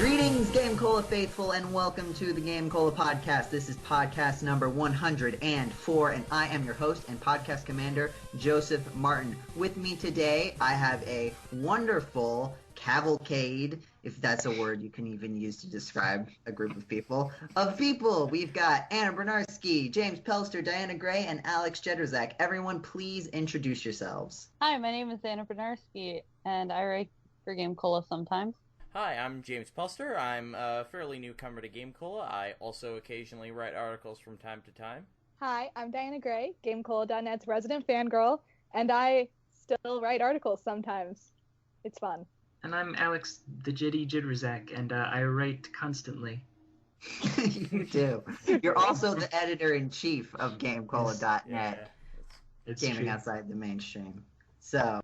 Greetings, GameCola faithful, and welcome to the GameCola podcast. This is podcast number 104, and I am your host and podcast commander, Joseph Martin. With me today, I have a wonderful cavalcade, if that's a word you can even use to describe a group of people. We've got Anna Bryniarski, James Pelster, Diana Gray, and Alex Jedraszczak. Everyone, please introduce yourselves. Hi, my name is Anna Bryniarski, and I write for GameCola sometimes. Hi, I'm James Pelster. I'm a fairly newcomer to GameCola. I also occasionally write articles from time to time. Hi, I'm Diana Gray, GameCola.net's resident fangirl, and I still write articles sometimes. It's fun. And I'm Alex, the Jeddy Jedraszczak, and I write constantly. You do. You're also the editor-in-chief of GameCola.net, It's gaming true. outside the mainstream. So,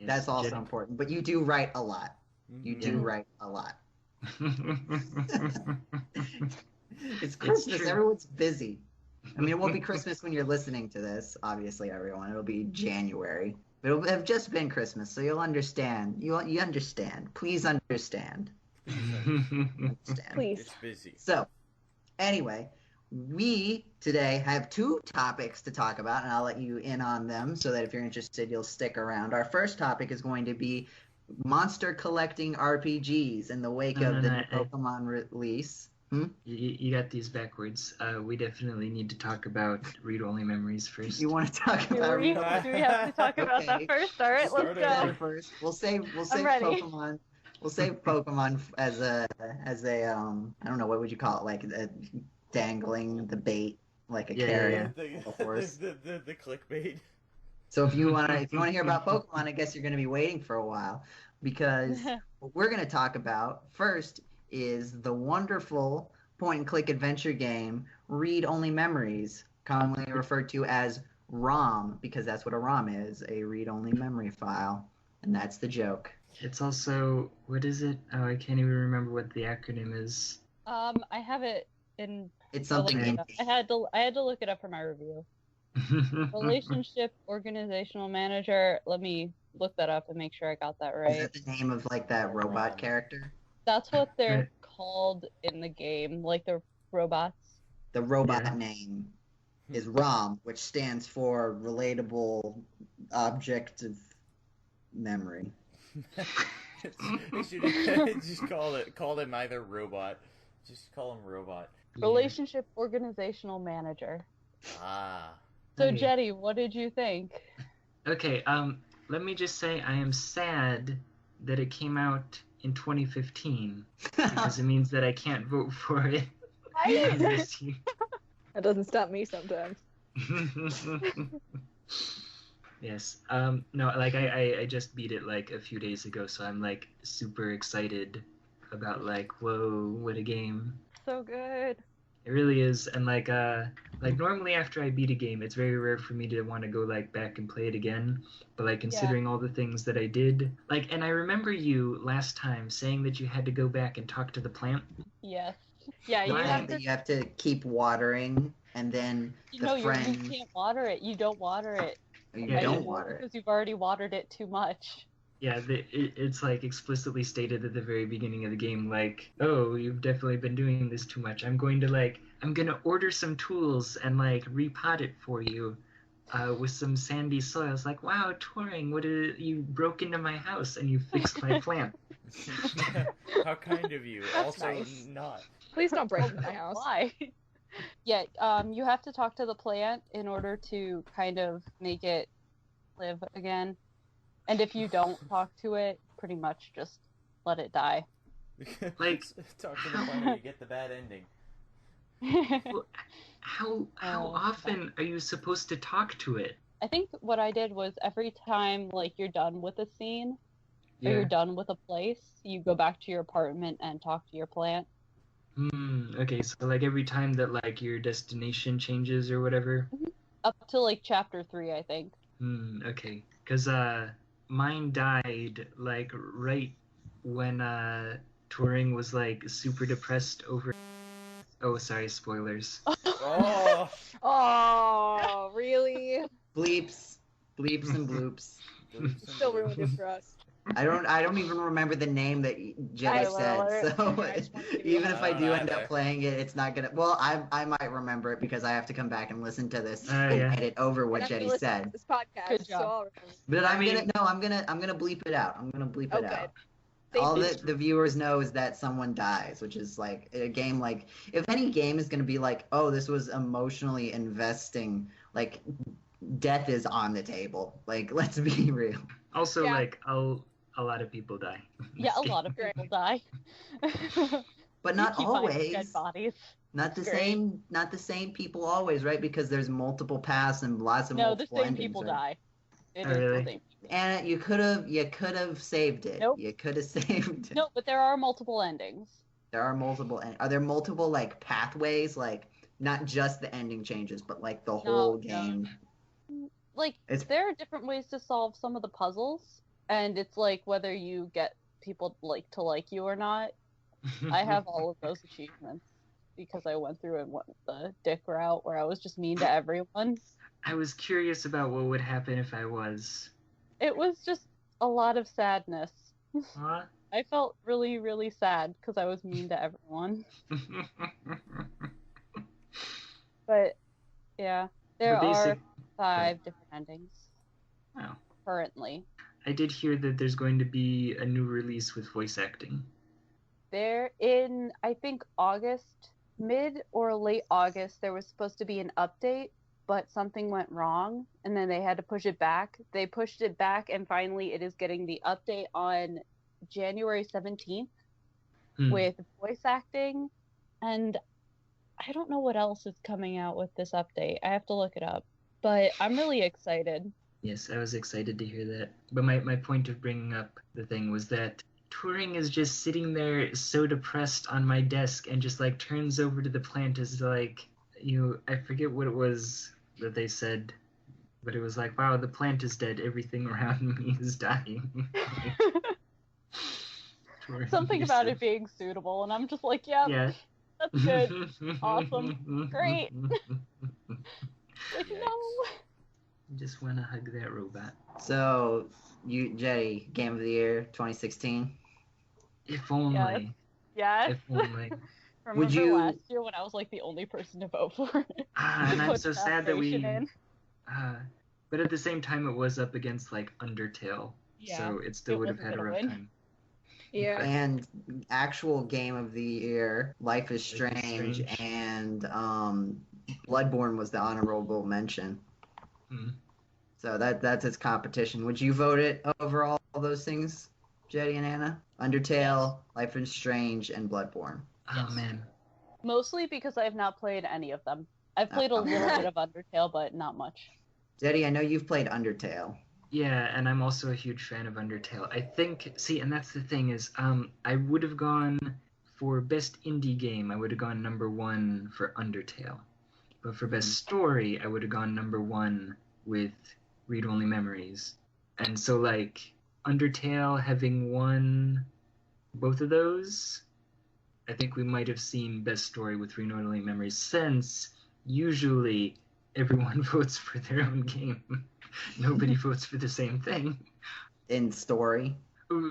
Yes, that's also Jeddy. important. But you do write a lot. You do write a lot. It's Christmas. true. Everyone's busy. I mean, it won't be Christmas when you're listening to this, obviously, everyone. It'll be January. But it'll have just been Christmas, so you'll understand. You understand. Please understand. Understand. Please. It's busy. So, anyway, we today have two topics to talk about, and I'll let you in on them so that if you're interested, you'll stick around. Our first topic is going to be monster collecting RPGs in the wake of the new Pokemon release. You got these backwards. We definitely need to talk about read-only memories first. You want to talk about Do we have to talk about Okay. that first? All right, let's go. first? We'll save ready. Pokemon. We'll save Pokemon as a I don't know, what would you call it, like dangling the bait like a carrot. The horse. the clickbait. So if you wanna hear about Pokemon, I guess you're gonna be waiting for a while, because what we're gonna talk about first is the wonderful point-and-click adventure game Read Only Memories, commonly referred to as ROM, because that's what a ROM is, a read-only memory file, and that's the joke. It's also, what is it? Oh, I can't even remember what the acronym is. I have it in. It's something I indie. had to look it up for my review. Relationship Organizational Manager. Let me look that up and make sure I got that Is right. that the name of like that robot character? That's what they're called in the game, like the robots. The robot Yeah. name is ROM, which stands for Relatable Object of Memory. You should just call him either robot. Just call him robot. Relationship Organizational Manager. Ah. So, Okay. Jeddy, what did you think? Okay, let me just say I am sad that it came out in 2015, because it means that I can't vote for it this year. That doesn't stop me sometimes. Yes. No, like I just beat it like a few days ago, so I'm like super excited about like, whoa, what a game. So good. It really is. And like normally after I beat a game, it's very rare for me to want to go like back and play it again. But like considering all the things that I did, like, and I remember you last time saying that you had to go back and talk to the plant. Yes. Yeah, you Right, have that to. you have to keep watering, and then You the know, you friend. can't water it. You don't water it. You Yeah, don't you- water it. Because you've already watered it too much. Yeah, it's like explicitly stated at the very beginning of the game, like, oh, you've definitely been doing this too much. I'm going to order some tools and like repot it for you, with some sandy soil. It's like, wow, Turing, you broke into my house and you fixed my plant. How kind of you. That's Also nice. not. Please don't break into my house. Why? Yeah, you have to talk to the plant in order to kind of make it live again. And if you don't talk to it, pretty much just let it die. Like, Talk to the planet, you get the bad ending. How Oh, often are you supposed to talk to it? I think what I did was every time like you're done with a scene or you're done with a place, you go back to your apartment and talk to your plant. Okay, so like every time that like your destination changes or whatever. Up to like chapter 3, I think. Okay, because mine died like right when Turing was like super depressed over. Oh, sorry, spoilers. Oh! Oh, really? Bleeps and bloops. Still ruined it for us. I don't even remember the name that Jeddy Spoiler said. alert. So I just wanted to give you even a if I heads do up. end up playing it, it's not gonna. Well, I might remember it because I have to come back and listen to this Yeah. and edit over what And I'm Jeddy listening said. to this podcast, Good so job. I'll remember. But I mean- I'm gonna bleep it out. I'm gonna bleep Oh, it good. out. Safety. All that the viewers know is that someone dies, which is like a game. Like if any game is gonna be like, oh, this was emotionally investing, like death is on the table. Like let's be real. Also, Yeah. like, a lot of people die. in Yeah, this a lot of game. people die. But You not keep finding dead always. bodies. Not the Great. same people always, right? Because there's multiple paths and lots of No, the multiple same endings, people right? die. It Oh, is really? the same people. And you could have saved it. Nope. You could have saved it. No, but there are multiple endings. There are multiple. Are there multiple like pathways, like not just the ending changes, but like the whole No. game? Like, It's- there are different ways to solve some of the puzzles, and it's like whether you get people to like you or not. I have all of those achievements because I went through and went the dick route where I was just mean to everyone. I was curious about what would happen if I was. It was just a lot of sadness. Huh? I felt really, really sad because I was mean to everyone. But yeah, there The are basic- 5 different endings Oh. currently. I did hear that there's going to be a new release with voice acting. There in, I think, August, mid or late August, there was supposed to be an update, but something went wrong, and then they had to push it back. They pushed it back, and finally it is getting the update on January 17th Hmm. with voice acting, and I don't know what else is coming out with this update. I have to look it up, but I'm really excited. Yes, I was excited to hear that. But my point of bringing up the thing was that Turing is just sitting there so depressed on my desk and just like turns over to the plant as like, I forget what it was that they said, but it was like, wow, the plant is dead. Everything around me is dying. Turing, Something you're about so- it being suitable, and I'm just like, yep, Yeah. that's good. Awesome. Great. Like, Yikes. no. Just want to hug that robot. So, Jeddy, Game of the Year 2016. If only. Yes. If only. Remember you- last year when I was like the only person to vote for it? And I'm Put so sad that we. Salvation in. But at the same time, it was up against like Undertale, Yeah, so it still it would have wasn't had a gonna rough win. time. Yeah. And actual Game of the Year, Life is Strange, Strange. and Bloodborne was the honorable mention. Hmm. So that's its competition. Would you vote it over all those things, Jeddy and Anna? Undertale, Life is Strange, and Bloodborne. Oh man. Mostly because I have not played any of them. I've played a Oh. little bit of Undertale, but not much. Jeddy, I know you've played Undertale. Yeah, and I'm also a huge fan of Undertale. I think, see, and that's the thing is, I would have gone for best indie game. I would have gone number 1 for Undertale, but for best story, I would have gone number 1 with Read Only Memories. And so, like, Undertale having won both of those, I think we might have seen best story with Read Only Memories, since usually everyone votes for their own game. Nobody votes for the same thing. In story,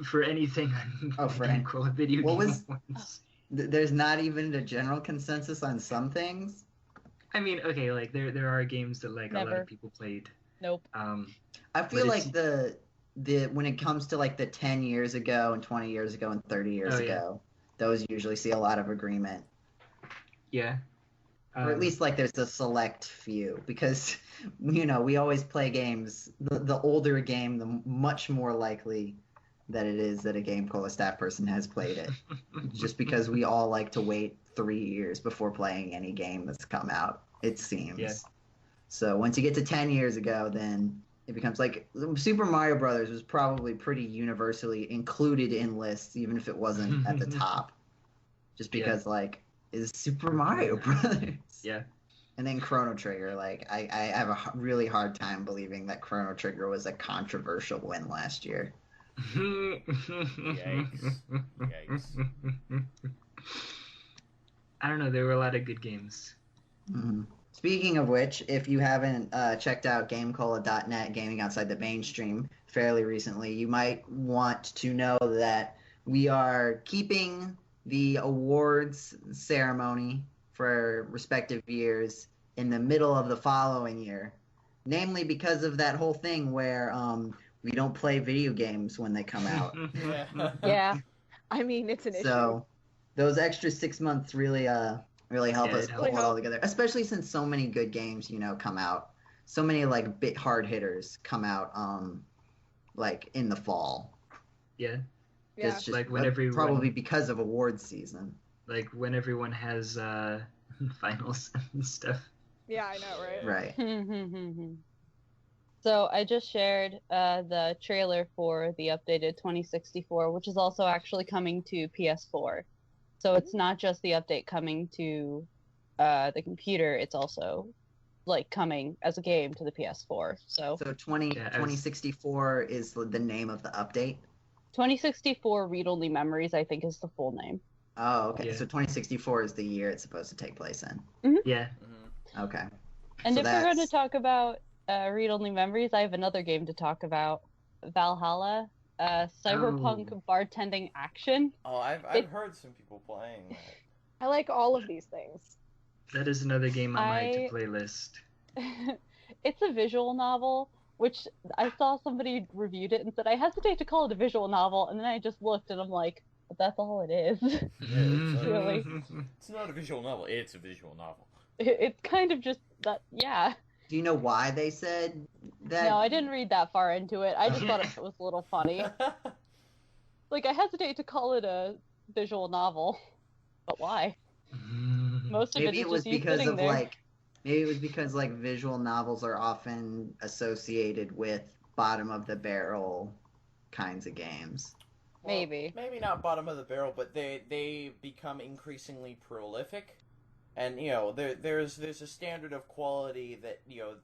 For anything on Oh, for any- GameCola video What game was- awards. there's not even a general consensus on some things. I mean, okay, like there are games that like a lot Never. of people played. Nope. I feel But like the when it comes to like the 10 years ago and 20 years ago and 30 years Oh, yeah. ago, those usually see a lot of agreement. Yeah. Or at least like there's a select few, because we always play games. The older a game, the much more likely that it is that a GameCola staff person has played it. Just because we all like to wait 3 years before playing any game that's come out, it seems. Yeah. So once you get to 10 years ago, then it becomes like Super Mario Brothers was probably pretty universally included in lists, even if it wasn't at the top. Just Yeah. because like is Super Mario Brothers. Yeah. And then Chrono Trigger, like I have a really hard time believing that Chrono Trigger was a controversial win last year. Yikes. I don't know. There were a lot of good games. Mm-hmm. Speaking of which, if you haven't checked out GameCola.net, Gaming Outside the Mainstream, fairly recently, you might want to know that we are keeping the awards ceremony for respective years in the middle of the following year. Namely because of that whole thing where we don't play video games when they come out. Yeah. I mean, it's an issue. So those extra 6 months really help us pull it all together. Especially since so many good games, come out. So many like bit hard hitters come out like in the fall. Yeah. Yeah. It's just Like when everyone, probably because of awards season. like when everyone has finals and stuff. Yeah, I know, right? Right. So I just shared the trailer for the updated 2064, which is also actually coming to PS4. So it's not just the update coming to the computer, it's also like coming as a game to the PS4. So 2064 is the name of the update? 2064 Read-Only Memories, I think, is the full name. Oh, okay. Yeah. So 2064 is the year it's supposed to take place in. Yeah. Okay. And So if we're going to that's- talk about Read-Only Memories, I have another game to talk about. Valhalla, Cyberpunk Bartending Action. Oh, I've heard some people playing that. I like all of these things. That is another game on my to-playlist. It's a visual novel, which I saw somebody reviewed it and said, I hesitate to call it a visual novel, and then I just looked and I'm like, but that's all it is. Really. It's not a visual novel, it's a visual novel. It's kind of just that, yeah. Do you know why they said that? No, I didn't read that far into it. I just thought it was a little funny. Like, I hesitate to call it a visual novel, but why? Most of Maybe it it is was just you because sitting of there. maybe it was because like visual novels are often associated with bottom of the barrel kinds of games. Maybe. Maybe not bottom of the barrel, but they become increasingly prolific. And, there's a standard of quality that,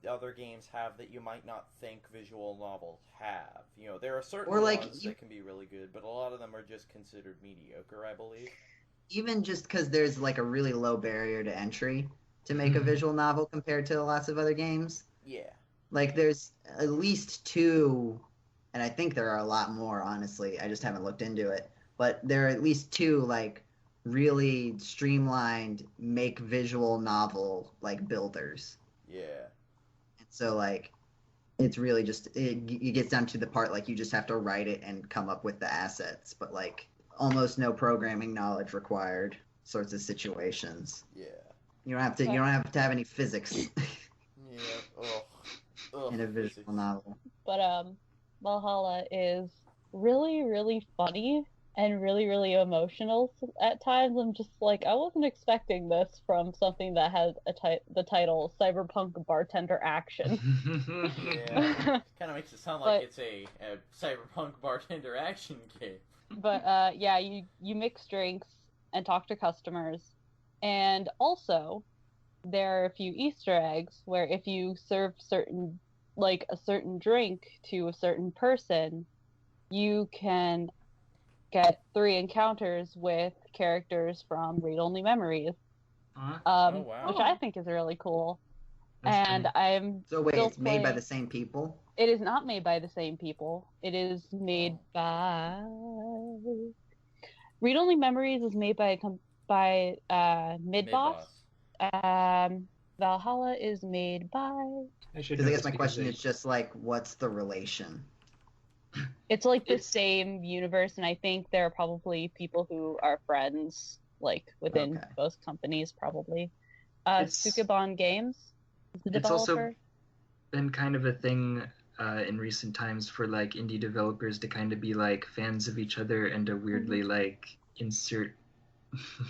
other games have that you might not think visual novels have. There are certain ones that can be really good, but a lot of them are just considered mediocre, I believe. Even just because there's like a really low barrier to entry to make a visual novel compared to lots of other games. Yeah. Like there's at least two, and I think there are a lot more, honestly. I just haven't looked into it. But there are at least two like really streamlined make visual novel like builders. Yeah. And so like it's really just it gets down to the part like you just have to write it and come up with the assets, but like almost no programming knowledge required sorts of situations. Yeah. You don't have to have any physics Yeah. Ugh, in a visual novel. But Valhalla is really, really funny and really, really emotional at times. I'm just like, I wasn't expecting this from something that has the title Cyberpunk Bartender Action. Yeah. Kind of makes it sound like it's a Cyberpunk Bartender Action game. But yeah, you mix drinks and talk to customers. And also, there are a few Easter eggs where if you serve a certain drink to a certain person, you can get 3 encounters with characters from Read-Only Memories. Oh, wow. Which I think is really cool. That's And funny. I'm So wait, still it's made by playing- the same people? It is not made by the same people. It is made by Read-Only Memories is made by Midboss. Valhalla is made by. Because I guess my question is just like, what's the relation? It's like the same universe, and I think there are probably people who are friends, like within Okay. both companies, probably. It's- Tsukibon Games is the It's also developer. been kind of a thing in recent times for like indie developers to kind of be like fans of each other and to weirdly like insert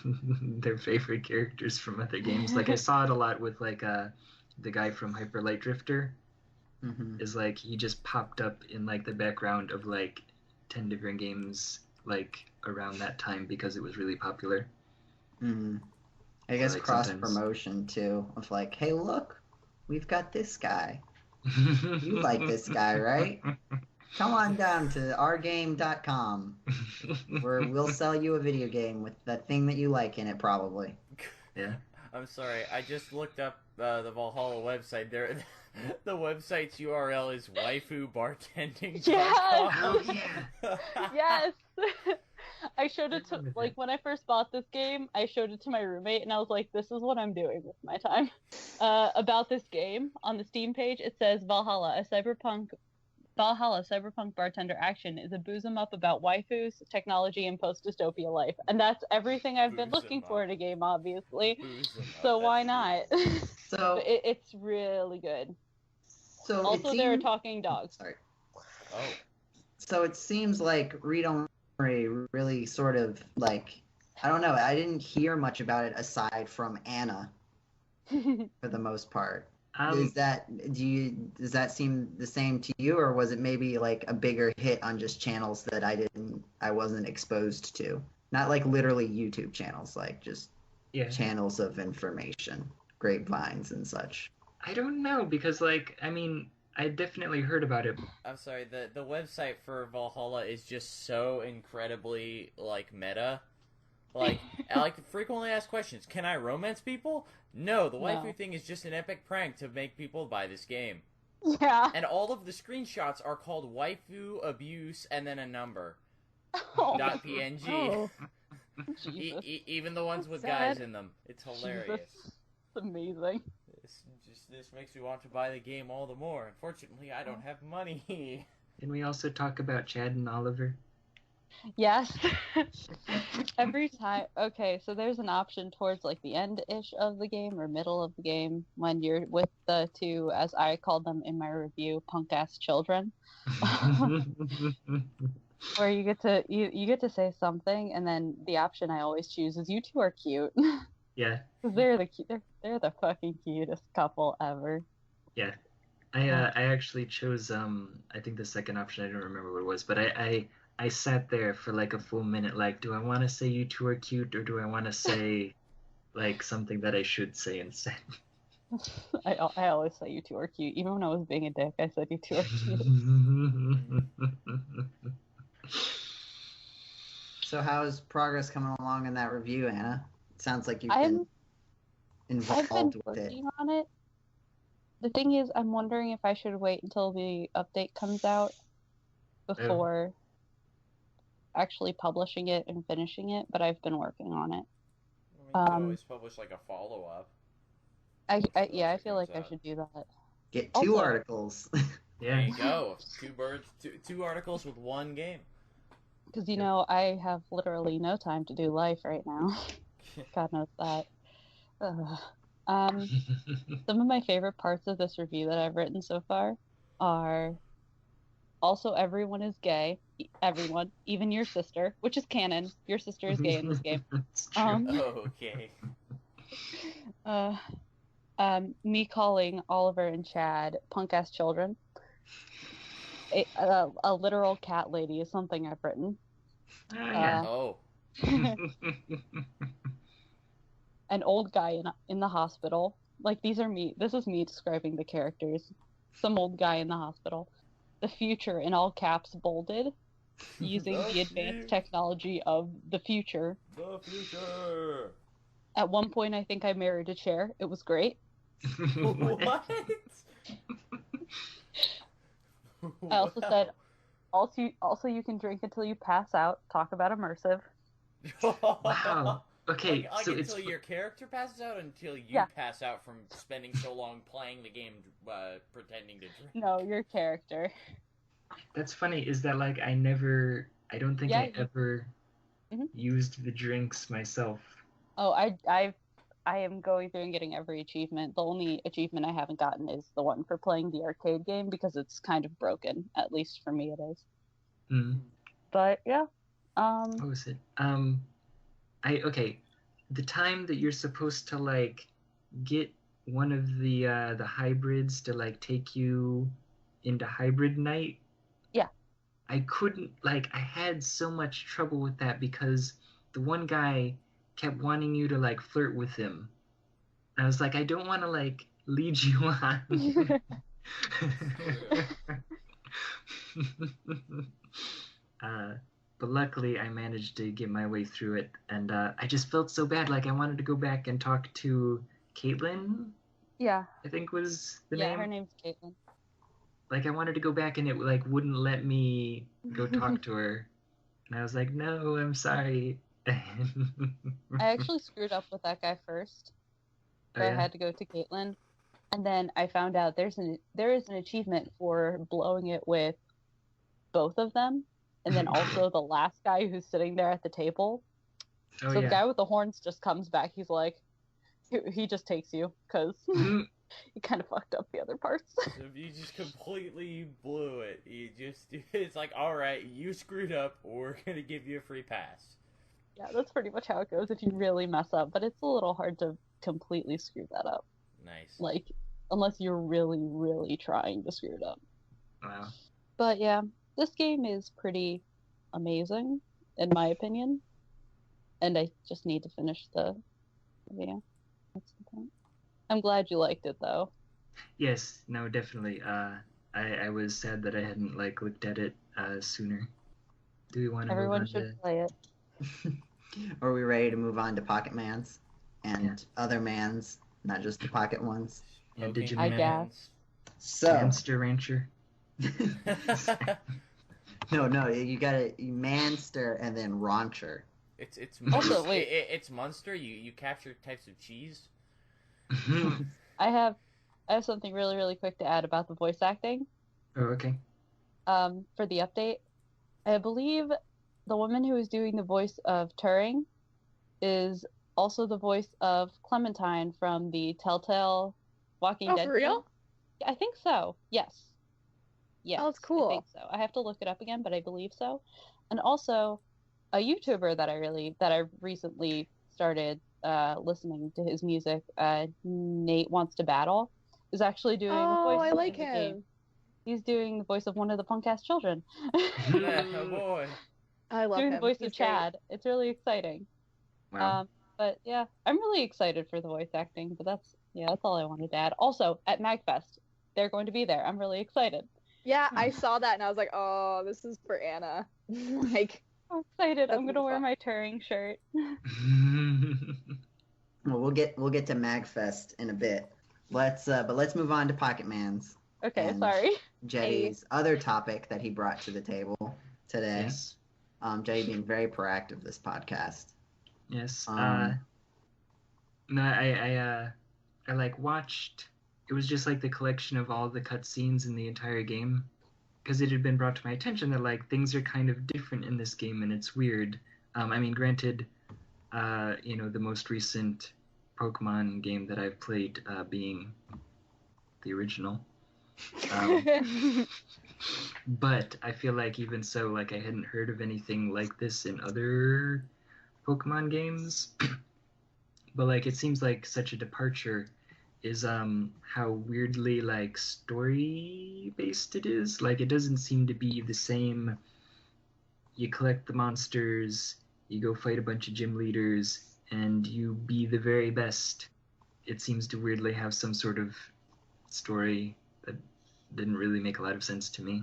their favorite characters from other games. Like I saw it a lot with like the guy from Hyper Light Drifter. Mm-hmm. Is like he just popped up in like the background of like 10 different games like around that time because it was really popular. Mm-hmm. I guess Like cross sometimes- promotion too, of like, hey, look, we've got this guy. You like this guy, right? Come on down to ourgame.com where we'll sell you a video game with the thing that you like in it, probably. Yeah. I'm sorry. I just looked up the Valhalla website. There, the website's URL is waifubartending.com. Yes! Oh, yeah. Yes! I showed it to, like, when I first bought this game, I showed it to my roommate, and I was like, this is what I'm doing with my time. About this game, on the Steam page, it says Valhalla Cyberpunk Bartender Action is a boozem up about waifus, technology, and post-dystopia life. And that's everything I've been looking for in a game, obviously. So why not? So It's really good. So Also, there are talking dogs. Sorry. Oh. So it seems like read-only really sort of like, I don't know, I didn't hear much about it aside from Anna for the most part. Does that seem the same to you, or was it maybe like a bigger hit on just channels that I wasn't exposed to? Not like literally YouTube channels, like just channels of information, grapevines and such. I don't know, because like, I mean, I definitely heard about it. I'm sorry, the website for Valhalla is just so incredibly, like, meta. Like, I like to frequently ask questions. Can I romance people? No, the waifu thing is just an epic prank to make people buy this game. Yeah. And all of the screenshots are called waifu abuse and then a number. Oh. .png. Oh. Even the ones with sad. guys in them. It's hilarious. Jesus. It's amazing. This makes me want to buy the game all the more. Unfortunately, I don't have money. Can we also talk about Chad and Oliver? Yes. Every time. Okay, so there's an option towards like the end-ish of the game or middle of the game when you're with the two, as I called them in my review, punk-ass children. Where you get to say something, and then the option I always choose is, "You two are cute." Yeah. They're the fucking cutest couple ever. Yeah. I actually chose I think the second option. I don't remember what it was, but I sat there for like a full minute, like, do I want to say you two are cute, or do I want to say like something that I should say instead? I always say you two are cute. Even when I was being a dick, I said you two are cute. So how's progress coming along in that review, Anna? It sounds like you've been involved with it. Working on it. The thing is, I'm wondering if I should wait until the update comes out before actually publishing it and finishing it, but I've been working on it. I mean, you could always publish like a follow-up. I feel like I should do that. Get two articles. Yeah. There you go. Two articles with one game. Because, you know, I have literally no time to do life right now. God knows that. Some of my favorite parts of this review that I've written so far are also everyone is gay. Everyone, even your sister, which is canon. Your sister is gay in this game. Okay. Me calling Oliver and Chad punk-ass children. A literal cat lady is something I've written. An old guy in the hospital. Like, this is me describing the characters. Some old guy in the hospital. The future, in all caps, bolded, using the advanced technology of the future. The future! At one point, I think I married a chair. It was great. What? I also said, also you can drink until you pass out. Talk about immersive. Wow. Okay, like so until it's your character passes out, until you pass out from spending so long playing the game, pretending to drink. No, your character. That's funny. Is that like I don't think I ever used the drinks myself. Oh, I am going through and getting every achievement. The only achievement I haven't gotten is the one for playing the arcade game, because it's kind of broken. At least for me, it is. Mm. But yeah. What was it? The time that you're supposed to like get one of the hybrids to like take you into hybrid night. Yeah. I couldn't, like, I had so much trouble with that because the one guy kept wanting you to like flirt with him. I was like, I don't want to like lead you on. But luckily, I managed to get my way through it, and I just felt so bad. Like I wanted to go back and talk to Caitlin. Yeah. I think was the Yeah, name. her name's Caitlin. Like I wanted to go back, and it like wouldn't let me go talk to her, and I was like, "No, I'm sorry." I actually screwed up with that guy first. So Oh, I yeah? had to go to Caitlin. And then I found out there is an achievement for blowing it with both of them. And then also the last guy who's sitting there at the table. Oh, So the yeah. guy with the horns just comes back. He's like, he just takes you because he kind of fucked up the other parts. So if you just completely blew it, it's like, alright, you screwed up, we're gonna give you a free pass. Yeah, that's pretty much how it goes if you really mess up. But it's a little hard to completely screw that up. Nice. Like, unless you're really, really trying to screw it up. Wow. But yeah, this game is pretty amazing, in my opinion. And I just need to finish the video. That's the point. I'm glad you liked it, though. Yes, no, definitely. I was sad that I hadn't like looked at it sooner. Do we want to move Everyone on should to? play it. Are we ready to move on to Pocket Mans and other mans, not just the pocket ones? Yeah, Okay, Digimon. I guess. So, Monster Rancher. no, you gotta Manster and then Rauncher. It's Also, wait. It's Munster. You capture types of cheese. I have something really, really quick to add about the voice acting. Oh, okay. For the update. I believe the woman who is doing the voice of Turing is also the voice of Clementine from the Telltale Walking Dead. For real? game. I think so. Yes. Yes. Oh, that's cool. I think so. I have to look it up again, but I believe so. And also, a YouTuber that I recently started listening to his music, Nate Wants to Battle, is actually doing the voice I like in the him. game. He's doing the voice of one of the punk-ass children. Yeah, oh boy. I love doing him. the voice He's of Chad. It's really exciting. Wow. But yeah, I'm really excited for the voice acting. But that's all I wanted to add. Also, at MagFest, they're going to be there. I'm really excited. Yeah, I saw that and I was like, oh, this is for Anna. Like, I'm excited. That's I'm gonna gonna be wear fun. my Turing shirt. Well, we'll get to Magfest in a bit. Let's move on to Pocket Mans. Okay, And sorry. Jeddy's other topic that he brought to the table today. Yes. Jeddy being very proactive this podcast. Yes. Um, No, I like watched. It was just like the collection of all the cutscenes in the entire game, because it had been brought to my attention that like things are kind of different in this game and it's weird. I mean, granted, the most recent Pokemon game that I've played being the original. But I feel like even so, like I hadn't heard of anything like this in other Pokemon games. But like it seems like such a departure is how weirdly like story based it is. Like it doesn't seem to be the same. You collect the monsters, you go fight a bunch of gym leaders, and you be the very best. It seems to weirdly have some sort of story that didn't really make a lot of sense to me.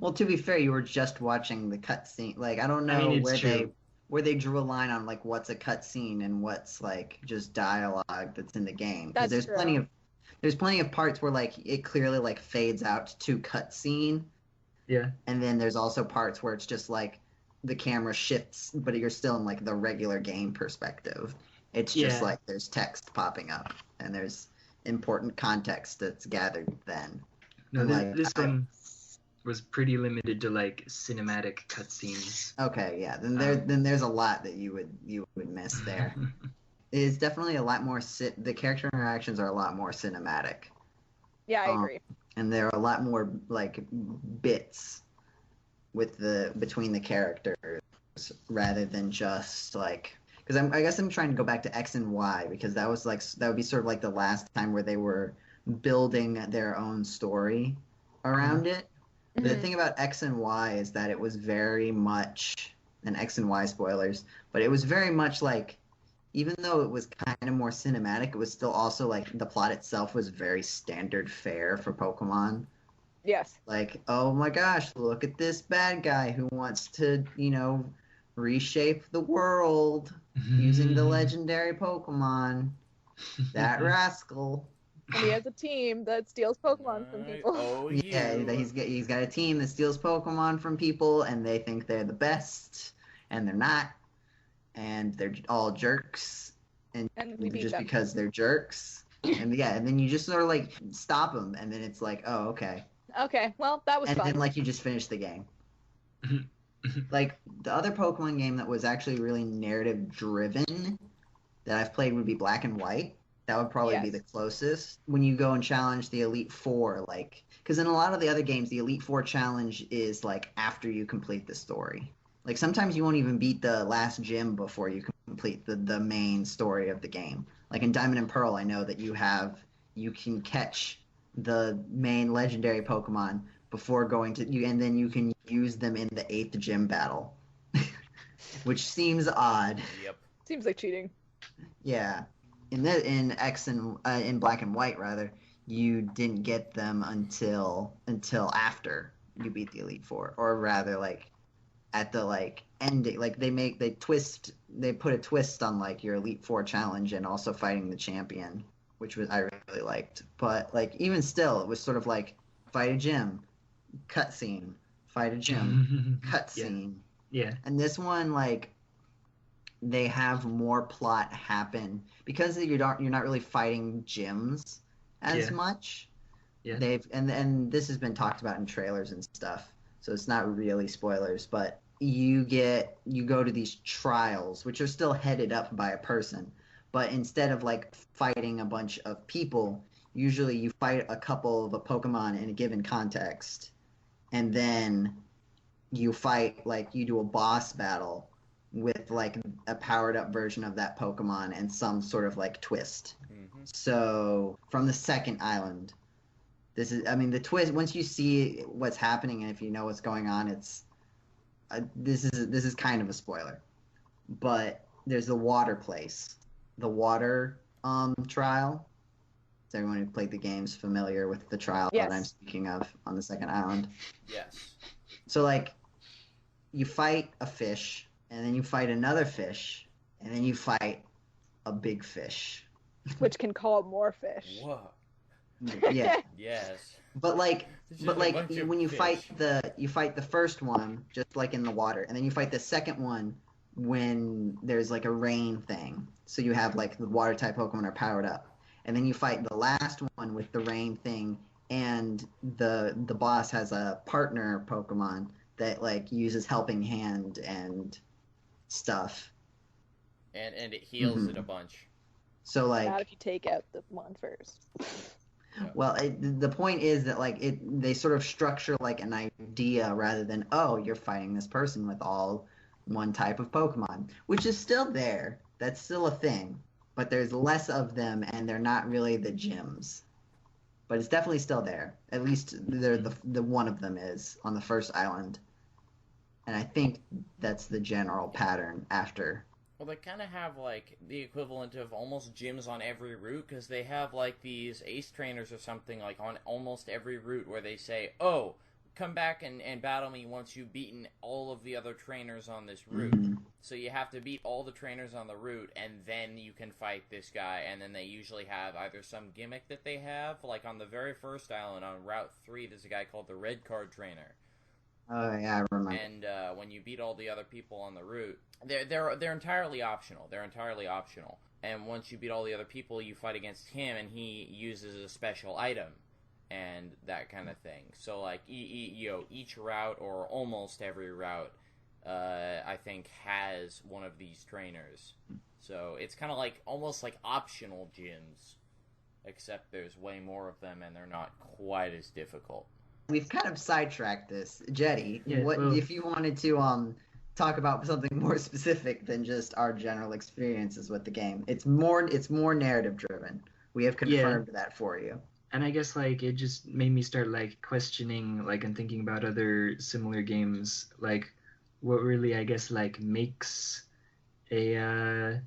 Well, to be fair, you were just watching the cutscene. Like, I don't know I mean, it's true. where they drew a line on like what's a cutscene and what's like just dialogue that's in the game. That's Because true. there's plenty of parts where like it clearly like fades out to cutscene, Yeah. and then there's also parts where it's just like the camera shifts, but you're still in like the regular game perspective. It's just Yeah. like there's text popping up and there's important context that's gathered then. No, Like, this one was pretty limited to like cinematic cutscenes. Okay, yeah. Then there's a lot that you would miss there. It's definitely a lot more the character interactions are a lot more cinematic. Yeah, I agree. And there are a lot more like bits between the characters rather than just like because I guess I'm trying to go back to X and Y because that would be sort of like the last time where they were building their own story around it. The thing about X and Y is that it was very much, and X and Y spoilers, but it was very much like, even though it was kind of more cinematic, it was still also like the plot itself was very standard fare for Pokemon. Yes. Like, oh my gosh, look at this bad guy who wants to, reshape the world using the legendary Pokemon. That rascal. And he has a team that steals Pokemon from people. Oh, Yeah, he's got a team that steals Pokemon from people, and they think they're the best, and they're not, and they're all jerks, and we beat just them. because they're jerks, and then you just sort of like stop them, and then it's like, oh, okay. Okay, well, that was and fun. then like you just finish the game. Like the other Pokemon game that was actually really narrative driven that I've played would be Black and White. That would probably be the closest. When you go and challenge the Elite Four, like, because in a lot of the other games, the Elite Four challenge is like after you complete the story. Like sometimes you won't even beat the last gym before you complete the main story of the game. Like in Diamond and Pearl, I know that you can catch the main legendary Pokemon before going to you, and then you can use them in the 8th gym battle, which seems odd. Yep. Seems like cheating. Yeah. In Black and White rather, you didn't get them until after you beat the Elite Four, or rather like at the like ending, like they put a twist on like your Elite Four challenge and also fighting the champion, which I really liked. But like even still, it was sort of like fight a gym, cutscene, fight a gym, cutscene. Yeah. And this one, like, they have more plot happen because you're not really fighting gyms as much. Yeah. And this has been talked about in trailers and stuff, so it's not really spoilers. But you go to these trials, which are still headed up by a person, but instead of like fighting a bunch of people, usually you fight a couple of a Pokemon in a given context, and then you fight, like, you do a boss battle with like a powered up version of that Pokemon and some sort of like twist. Mm-hmm. So from the second island, the twist, once you see what's happening and if you know what's going on, it's this is kind of a spoiler, but there's the water place, the water trial. Is everyone who played the games familiar with the trial that I'm speaking of on the second island? Yes. So like you fight a fish, and then you fight another fish, and then you fight a big fish, which can call more fish. Whoa. Yeah. Yes. But when you fight the first one just like in the water, and then you fight the second one when there's like a rain thing. So you have like the water type Pokemon are powered up, and then you fight the last one with the rain thing, and the boss has a partner Pokemon that like uses Helping Hand and stuff, and it heals it a bunch. So like, not if you take out the one first. Well, the point is that like they sort of structure like an idea rather than, oh, you're fighting this person with all one type of Pokemon, which is still there. That's still a thing, but there's less of them, and they're not really the gyms. But it's definitely still there. At least the one of them is on the first island. And I think that's the general pattern after. Well, they kind of have, like, the equivalent of almost gyms on every route, because they have, like, these ace trainers or something, like, on almost every route where they say, oh, come back and battle me once you've beaten all of the other trainers on this route. Mm-hmm. So you have to beat all the trainers on the route, and then you can fight this guy, and then they usually have either some gimmick that they have, like on the very first island, on Route 3, there's a guy called the Red Card Trainer. Oh yeah, I remember. And when you beat all the other people on the route, they're entirely optional. They're entirely optional. And once you beat all the other people, you fight against him, and he uses a special item, and that kind of thing. So like, each route or almost every route, I think has one of these trainers. So it's kind of like almost like optional gyms, except there's way more of them, and they're not quite as difficult. We've kind of sidetracked this. Jeddy, if you wanted to talk about something more specific than just our general experiences with the game. It's more narrative driven. We have confirmed that for you. And I guess like it just made me start like questioning like and thinking about other similar games, like what really I guess like makes a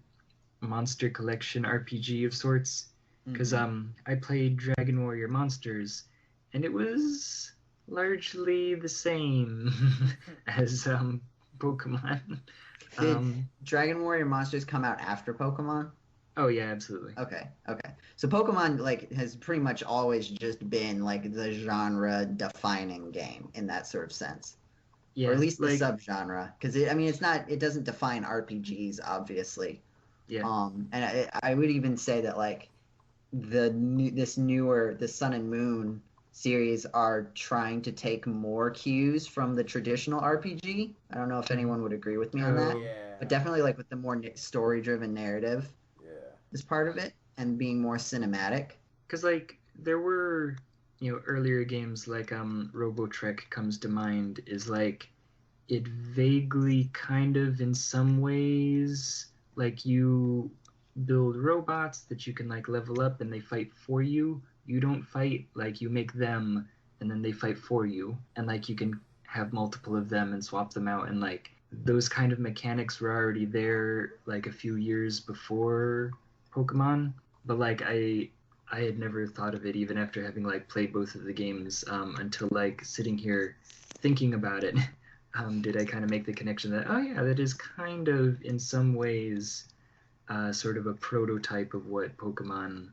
monster collection RPG of sorts. Because I played Dragon Warrior Monsters, and it was largely the same as Pokemon. Did Dragon Warrior Monsters come out after Pokemon? Oh yeah, absolutely. Okay. So Pokemon like has pretty much always just been like the genre-defining game in that sort of sense, Yeah, or at least the like subgenre. Because it doesn't define RPGs, obviously. yeah, And I would even say that like the Sun and Moon series are trying to take more cues from the traditional RPG. I don't know if anyone would agree with me on that, Yeah. but definitely like with the more story-driven narrative Yeah. is part of it and being more cinematic. because like there were earlier games like Robotrek comes to mind, is like it vaguely kind of in some ways like you build robots that you can like level up and they fight for you. You don't fight, like you make them and then they fight for you, and like you can have multiple of them and swap them out, and like those kind of mechanics were already there like a few years before Pokemon. But like I had never thought of it even after having like played both of the games, until like sitting here thinking about it. Did I kind of make the connection that, oh yeah, that is kind of in some ways sort of a prototype of what Pokemon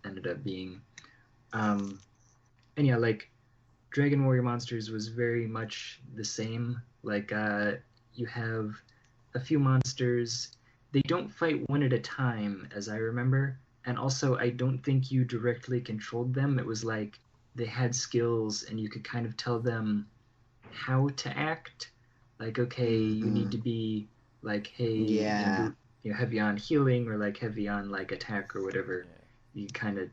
ended up being. And yeah, like Dragon Warrior Monsters was very much the same. Like you have a few monsters. They don't fight one at a time, as I remember. And also, I don't think you directly controlled them. It was like they had skills and you could kind of tell them how to act. Like, okay, you need to be like, hey, Yeah. heavy on healing or like heavy on like attack or whatever. Yeah. You kind of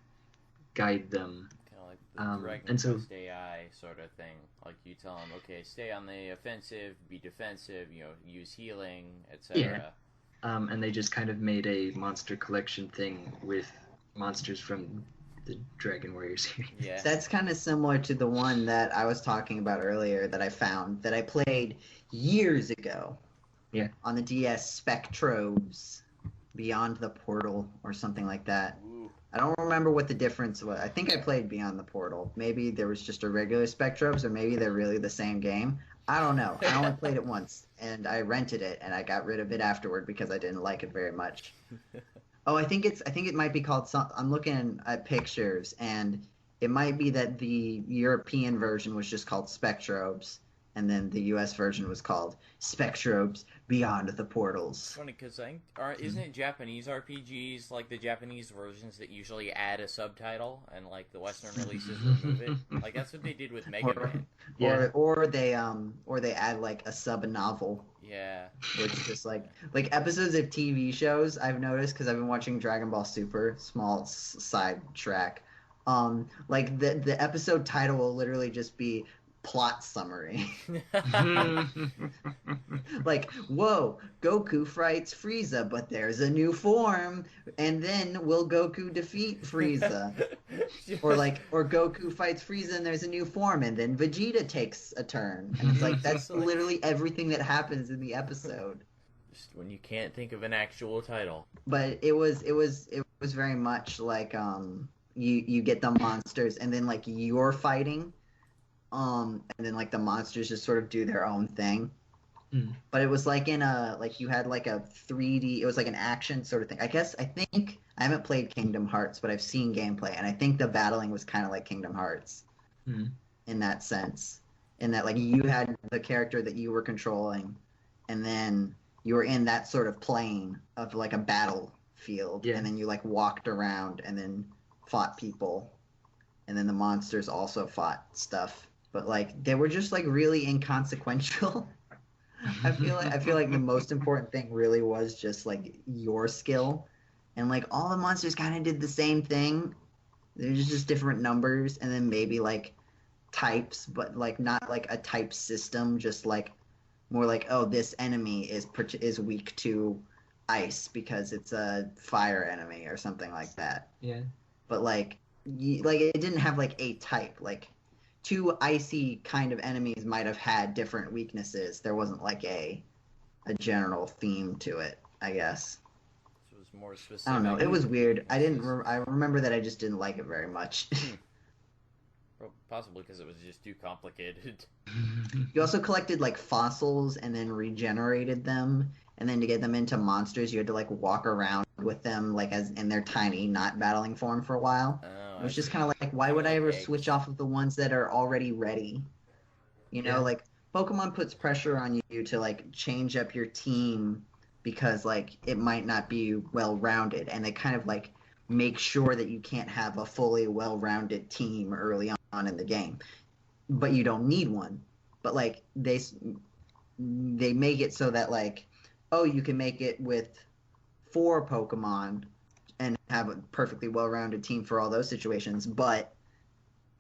guide them. Kind of like the Dragon and so- Quest AI sort of thing. Like you tell them, okay, stay on the offensive, be defensive, use healing, etc. And they just kind of made a monster collection thing with monsters from the Dragon Warrior series. Yeah. That's kind of similar to the one that I was talking about earlier that I found that I played years ago. Yeah. On the DS, Spectrobes, Beyond the Portal, or something like that. Ooh. I don't remember what the difference was. I think I played Beyond the Portal. Maybe there was just a regular Spectrobes, or maybe they're really the same game. I don't know. I only played it once, and I rented it, and I got rid of it afterward because I didn't like it very much. Oh, I think it might be called. I'm looking at pictures, and it might be that the European version was just called Spectrobes, and then the U.S. version was called Spectrobes Beyond the Portals. Funny because isn't it Japanese RPGs like the Japanese versions that usually add a subtitle and like the Western releases remove it? Like that's what they did with Mega Man. Yeah. Or they add like a sub novel. Yeah. Where it's just like episodes of TV shows I've noticed because I've been watching Dragon Ball Super. Small side track. Like the episode title will literally just be plot summary. Like, whoa, Goku fights Frieza, but there's a new form, and then will Goku defeat Frieza? Or Goku fights Frieza and there's a new form, and then Vegeta takes a turn. And it's like, that's literally everything that happens in the episode. Just when you can't think of an actual title. But it was very much like you get the monsters and then like you're fighting. And then like the monsters just sort of do their own thing. But it was like you had like a 3D, it was like an action sort of thing. I think I haven't played Kingdom Hearts, but I've seen gameplay, and I think the battling was kind of like Kingdom Hearts in that sense. In that like you had the character that you were controlling, and then you were in that sort of plane of like a battlefield, and then you like walked around and then fought people, and then the monsters also fought stuff. But like they were just like really inconsequential. I feel like the most important thing really was just like your skill, and like all the monsters kind of did the same thing. There's just different numbers, and then maybe like types, but like not like a type system. Just like more like, oh, this enemy is weak to ice because it's a fire enemy or something like that. Yeah. But like it didn't have like a type. Like two icy kind of enemies might have had different weaknesses. There wasn't like a general theme to it, I guess. So it was more specific. I don't know. It was weird. I remember that I just didn't like it very much. Possibly because it was just too complicated. You also collected like fossils and then regenerated them, and then to get them into monsters, you had to like walk around with them like as in their tiny, not battling form for a while. Oh, It was I just see. kind of like, why would I Like ever eggs. switch off of the ones that are already ready? You know, Yeah. like Pokemon puts pressure on you to like change up your team because like it might not be well rounded, and they kind of like make sure that you can't have a fully well rounded team early on in the game. But you don't need one. But like they make it so that like, oh, you can make it with 4 Pokemon and have a perfectly well rounded team for all those situations, but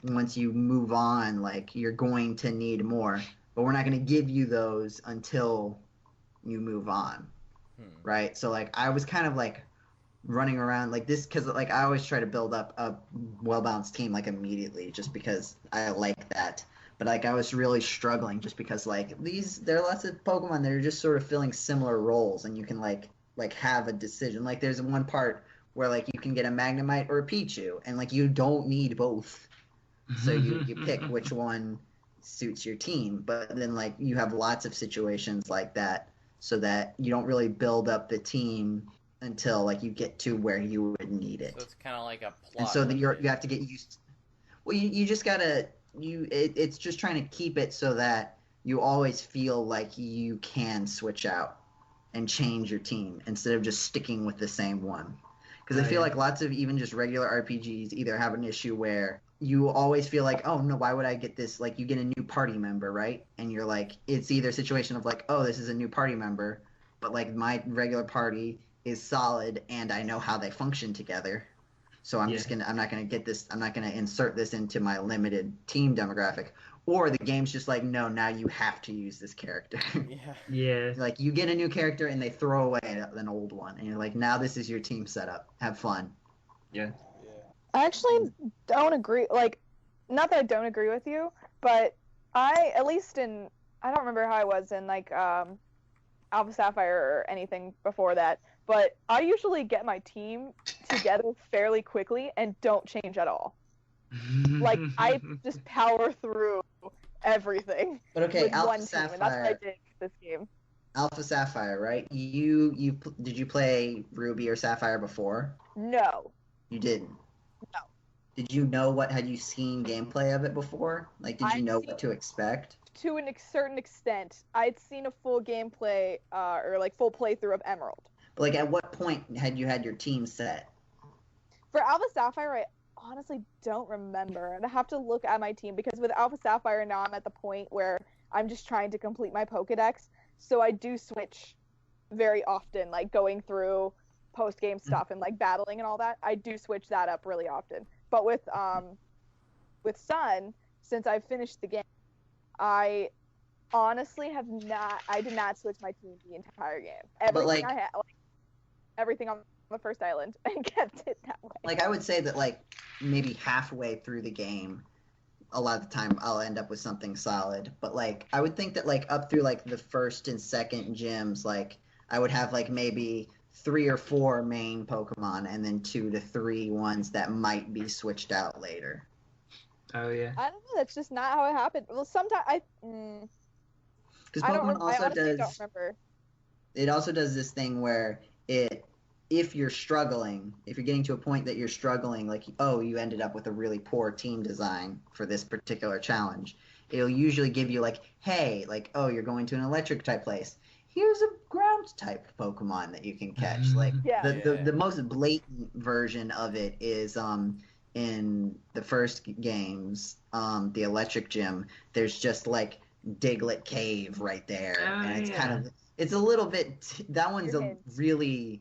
once you move on, like you're going to need more, but we're not going to give you those until you move on, right? So like I was kind of like running around like this because like I always try to build up a well balanced team like immediately just because I like that. But like I was really struggling just because like there are lots of Pokemon that are just sort of filling similar roles, and you can like have a decision. Like there's one part where like you can get a Magnemite or a Pichu, and like you don't need both. So you pick which one suits your team, but then like you have lots of situations like that, so that you don't really build up the team until like you get to where you would need it. So it's kind of like a plot. And so that you have to get used. Well, you just gotta it's just trying to keep it so that you always feel like you can switch out and change your team instead of just sticking with the same one. Because I feel like lots of even just regular RPGs either have an issue where you always feel like, oh no, why would I get this? Like you get a new party member, right? And you're like, it's either a situation of like, oh, this is a new party member, but like my regular party is solid and I know how they function together. So I'm not gonna get this. I'm not gonna insert this into my limited team demographic. Or the game's just like, no, now you have to use this character. Yeah. Like you get a new character and they throw away an old one, and you're like, now this is your team setup. Have fun. Yeah. I actually don't agree. Like, not that I don't agree with you, but I don't remember how I was in like Alpha Sapphire or anything before that. But I usually get my team together fairly quickly and don't change at all. Like I just power through everything. But okay, with Alpha one Sapphire. team, and that's what I did this game. Alpha Sapphire, right? Did you play Ruby or Sapphire before? No. You didn't. No. Did you know had you seen gameplay of it before? Like, did you know what to expect? To a certain extent, I'd seen a full gameplay or like full playthrough of Emerald. But like, at what point had you had your team set? For Alpha Sapphire, I honestly don't remember. I'd have to look at my team because with Alpha Sapphire now I'm at the point where I'm just trying to complete my Pokedex. So I do switch very often, like going through post-game stuff and like battling and all that. I do switch that up really often. But with Sun, since I've finished the game, I honestly I did not switch my team the entire game. Everything I had, like, everything on the first island, and kept it that way. Like, I would say that like maybe halfway through the game, a lot of the time I'll end up with something solid. But like I would think that like up through like the first and second gyms, like I would have like maybe 3 or 4 main Pokemon and then 2 to 3 ones that might be switched out later. Oh yeah. I don't know. That's just not how it happened. Well, sometimes because Pokemon also don't remember. It also does this thing where if you're struggling, if you're getting to a point that you're struggling, like, oh, you ended up with a really poor team design for this particular challenge, it'll usually give you like, hey, like, oh, you're going to an electric type place. Here's a ground type Pokemon that you can catch. Like the most blatant version of it is in the first games, the electric gym, there's just like Diglett Cave right there. And it's kind of it's a little bit that one's really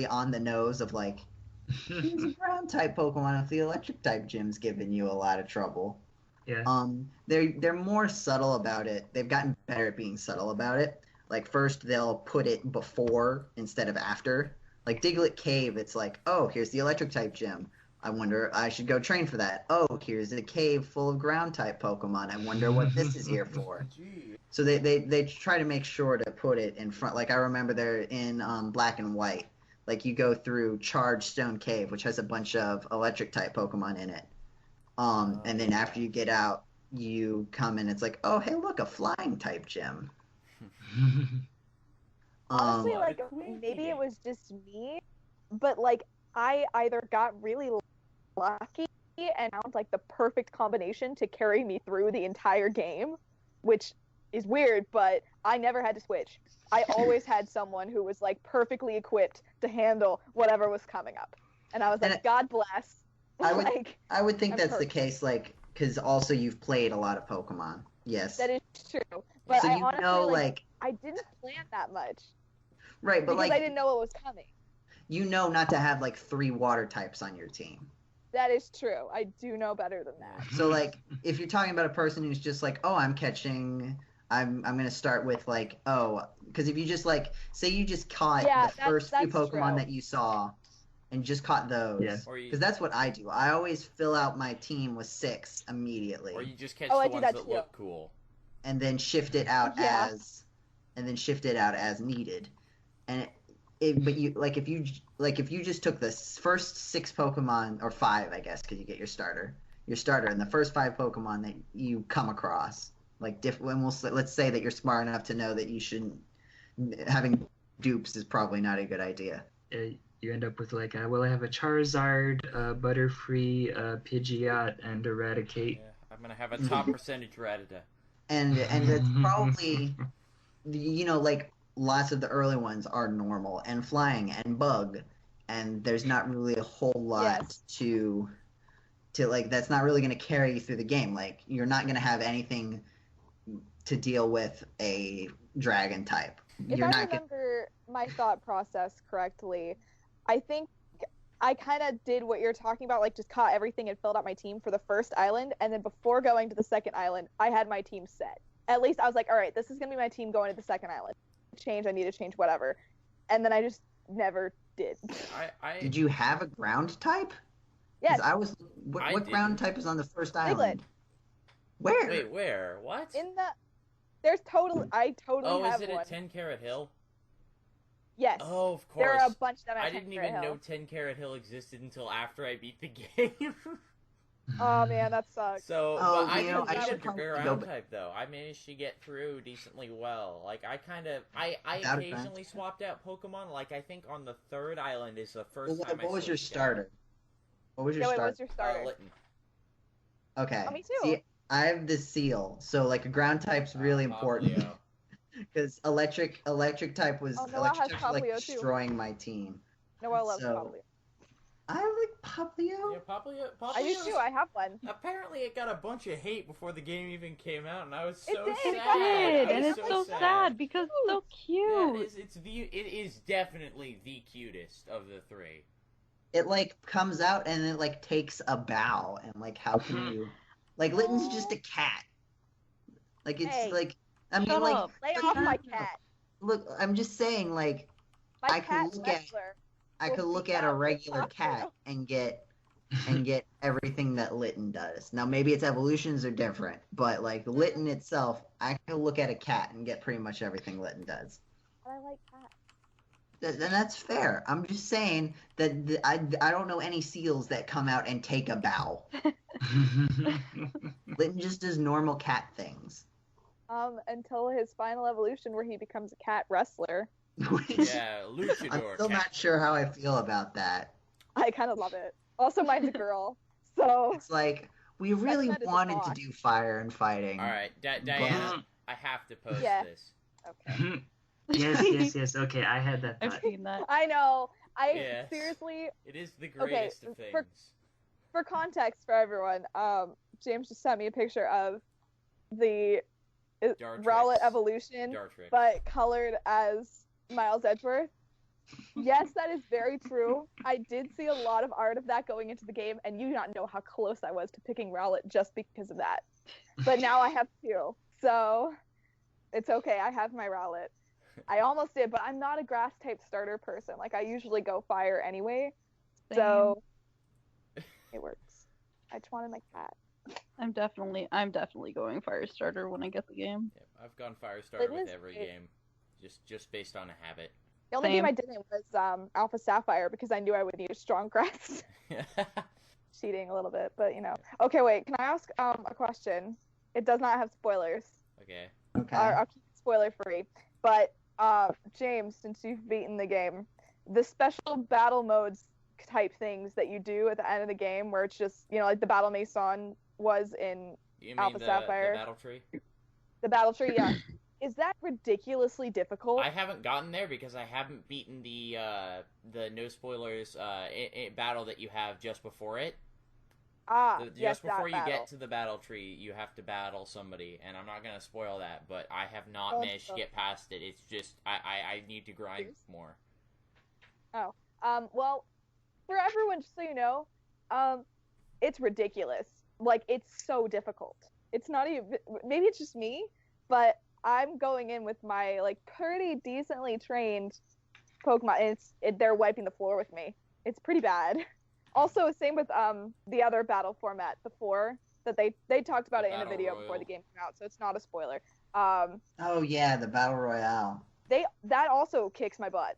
on the nose of like here's a ground type Pokemon if the electric type gym's giving you a lot of trouble. Yeah. They're more subtle about it. They've gotten better at being subtle about it. Like first they'll put it before instead of after. Like Diglett Cave, it's like, oh, here's the electric type gym. I wonder I should go train for that. Oh, here's a cave full of ground type Pokemon. I wonder what this is here for. So they try to make sure to put it in front. Like I remember they're in Black and White. Like you go through Charged Stone Cave, which has a bunch of electric type Pokemon in it. And then after you get out, you come and it's like, oh, hey, look, a flying type gym. Honestly, What like a quickie. maybe it was just me, but like I either got really lucky and found like the perfect combination to carry me through the entire game, which is weird, but I never had to switch. I always had someone who was like perfectly equipped to handle whatever was coming up, and I was like, God bless. I would think I'm that's the perfect. case, like, because also you've played a lot of Pokemon. Yes. That is true, but So I you honestly know, like I didn't plan that much right, but because like, I didn't know what was coming. you know not to have like 3 water types on your team. That is true. I do know better than that. So like, if you're talking about a person who's just like, oh, I'm gonna start with like, oh, because if you just like, say you just caught the first few that's Pokemon true. that you saw, and just caught those, Yes. because that's what I do. I always fill out my team with 6 immediately, Or you just catch Oh, I the do ones that that too. look cool. and then shift it out Yeah. as needed. And but you like if you just took the first 6 Pokemon, or 5, I guess, because you get your starter, and the first 5 Pokemon that you come across, like let's say that you're smart enough to know that you shouldn't, having dupes is probably not a good idea. You end up with like, well, I have a Charizard, Butterfree, Pidgeot, and Eradicate. Yeah, I'm gonna have a top percentage Rattata. And it's probably, you know, like lots of the early ones are normal and flying and bug, and there's not really a whole lot to like, that's not really going to carry you through the game. Like, you're not going to have anything to deal with a dragon type. If I remember my thought process correctly, I think I kind of did what you're talking about, like just caught everything and filled out my team for the first island, and then before going to the second island, I had my team set. At least I was like, all right, this is going to be my team going to the second island. I need to change whatever. And then I just never did. Did you have a ground type? Yes. I was. What ground type is on the first island? Where? Wait, where? What? There's totally. I totally have one. Oh, is it one. at 10 Carat Hill? Yes. Oh, of course. There are a bunch of them at 10 I didn't Carat even Hill. know 10 Carat Hill existed until after I beat the game. Oh man, that sucks. So, Oh, but I you know, didn't I should have a probably ground go type though. I managed to get through decently well. Like I Without a occasionally swapped out Pokemon. Like I think on the third island is the first Well, time. what was your switched starter? What was your Yeah, starter? what's your starter? Litten. Okay. Oh, me too. See, I have the seal, so like a ground type's really important. Poplio. Because electric type was Noelle electric has type was like Poplio, too. destroying my team. Noelle loves So- Poplio. I like Poplio. Yeah, Poplio. I do too. I have one. Apparently, it got a bunch of hate before the game even came out, and I was so It did, sad. it It did, I and was it's so sad because it's so Yeah, cute. it is definitely the cutest of the 3. It like comes out and it like takes a bow, and like how can you like Litten's just a cat. Like it's Hey, like I mean shut like up. Lay but off no, my no. cat. Look, I'm just saying like My I could cat's look at- wrestler. I Well, could look beat at a out regular Poplio. cat and get everything that Litten does. Now maybe its evolutions are different, but like Litten itself, I could look at a cat and get pretty much everything Litten does. I like cats. And that's fair. I'm just saying that I don't know any seals that come out and take a bow. Litten just does normal cat things. Until his final evolution where he becomes a cat wrestler. Which Yeah, Luchador. I'm still cat. not sure how I feel about that. I kind of love it. Also, mine's a girl. So, It's like, we really that is a wanted to thought. do fire and fighting. All right, Diana, I have to post Yeah. this. okay. yes. Okay, I had that I've thought. seen that. I know. Yes. Seriously, It is the greatest of things. for context for everyone, James just sent me a picture of the Dartrix. Rowlet evolution, Dartrix. but colored as Miles Edgeworth. Yes, that is very true. I did see a lot of art of that going into the game, and you do not know how close I was to picking Rowlet just because of that. But now I have 2, so it's okay. I have my Rowlet. I almost did, but I'm not a grass type starter person. Like I usually go fire anyway, so it works. I just wanted my cat. I'm definitely going Firestarter when I get the game. Yep, I've gone Firestarter It with is every great. game, just based on a habit. The only Same. game I didn't was Alpha Sapphire because I knew I would need a strong grass. cheating a little bit, but you know. Okay, wait. Can I ask a question? It does not have spoilers. Okay. Okay. I'll keep it spoiler free. But James, since you've beaten the game, the special battle modes type things that you do at the end of the game, where it's just like the battle mason was in You mean Alpha Sapphire. the battle tree? The battle tree, yeah. Is that ridiculously difficult? I haven't gotten there because I haven't beaten the no spoilers battle that you have just before it. Yes, Just before that you battle. get to the battle tree, you have to battle somebody, and I'm not gonna spoil that, but I have not Oh, managed to get past it. It's just I need to grind more. Well, for everyone, just so you know, it's ridiculous. Like, it's so difficult. It's not even, maybe it's just me, but I'm going in with my, like, pretty decently trained Pokemon, and they're wiping the floor with me. It's pretty bad. Also, same with the other battle format, the 4, that they talked about it in a video before the game came out, so it's not a spoiler. Oh yeah, the Battle Royale. That also kicks my butt.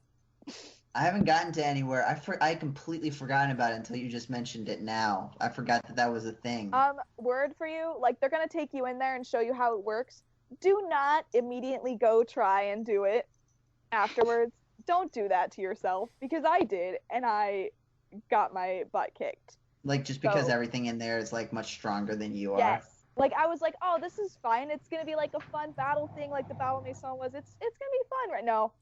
I haven't gotten to anywhere. I completely forgotten about it until you just mentioned it now. I forgot that was a thing. Word for you, like, they're gonna take you in there and show you how it works. Do not immediately go try and do it afterwards. Don't do that to yourself, because I did, and I got my butt kicked. Like, just because everything in there is, like, much stronger than you are. Yes. Like, I was like, oh, this is fine. It's gonna be like a fun battle thing, like the Battle Mason was. It's gonna be fun, right? No.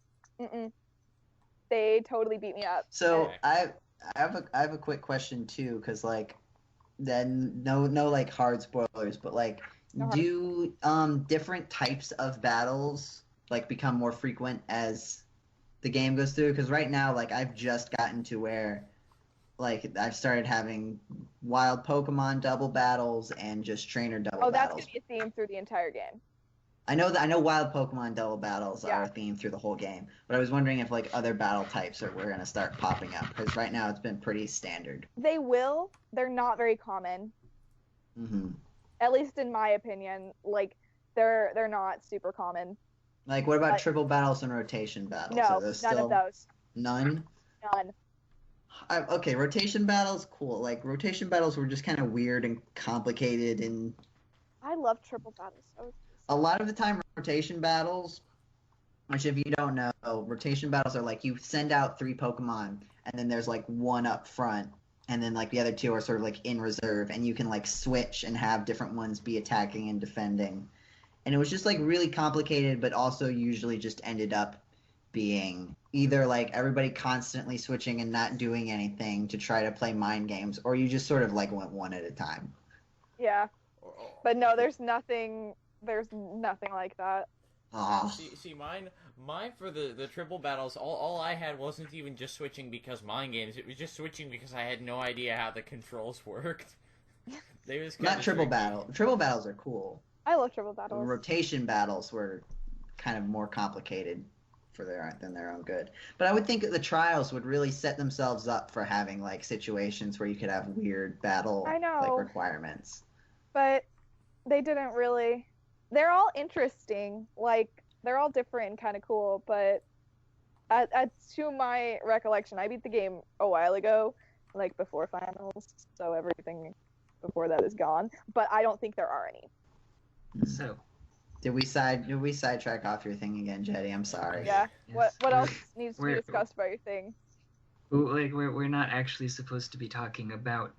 They totally beat me up. So I have a quick question too, because like, then no like hard spoilers, but like, do different types of battles like become more frequent as the game goes through? Because right now, like, I've just gotten to where like I've started having wild Pokemon double battles and just trainer double battles. Oh, that's gonna be a theme through the entire game. I know wild Pokemon double battles are a theme through the whole game, but I was wondering if like other battle types were going to start popping up, because right now it's been pretty standard. They will. They're not very common. Mm-hmm. At least in my opinion, like they're not super common. Like, what about triple battles and rotation battles? No, none of those. None? None. Okay, rotation battles, cool. Like, rotation battles were just kind of weird and complicated, and I love triple battles. a lot of the time, rotation battles, which if you don't know, rotation battles are like you send out 3 Pokemon, and then there's like 1 up front, and then like the other 2 are sort of like in reserve, and you can like switch and have different ones be attacking and defending. And it was just like really complicated, but also usually just ended up being either like everybody constantly switching and not doing anything to try to play mind games, or you just sort of like went one at a time. Yeah. But no, there's nothing like that. Oh. See, mine for the triple battles, all I had wasn't even just switching because mind games. It was just switching because I had no idea how the controls worked. They was not triple battle. Triple battles are cool. I love triple battles. Rotation battles were kind of more complicated than their own good. But I would think that the trials would really set themselves up for having like situations where you could have weird battle like requirements. But they didn't really. They're all interesting. Like, they're all different and kind of cool, but to my recollection, I beat the game a while ago, like before finals, so everything before that is gone. But I don't think there are any. So, did we sidetrack off your thing again, Jeddy? I'm sorry. Yeah. Yes. What else needs to be discussed about your thing? Like, we're not actually supposed to be talking about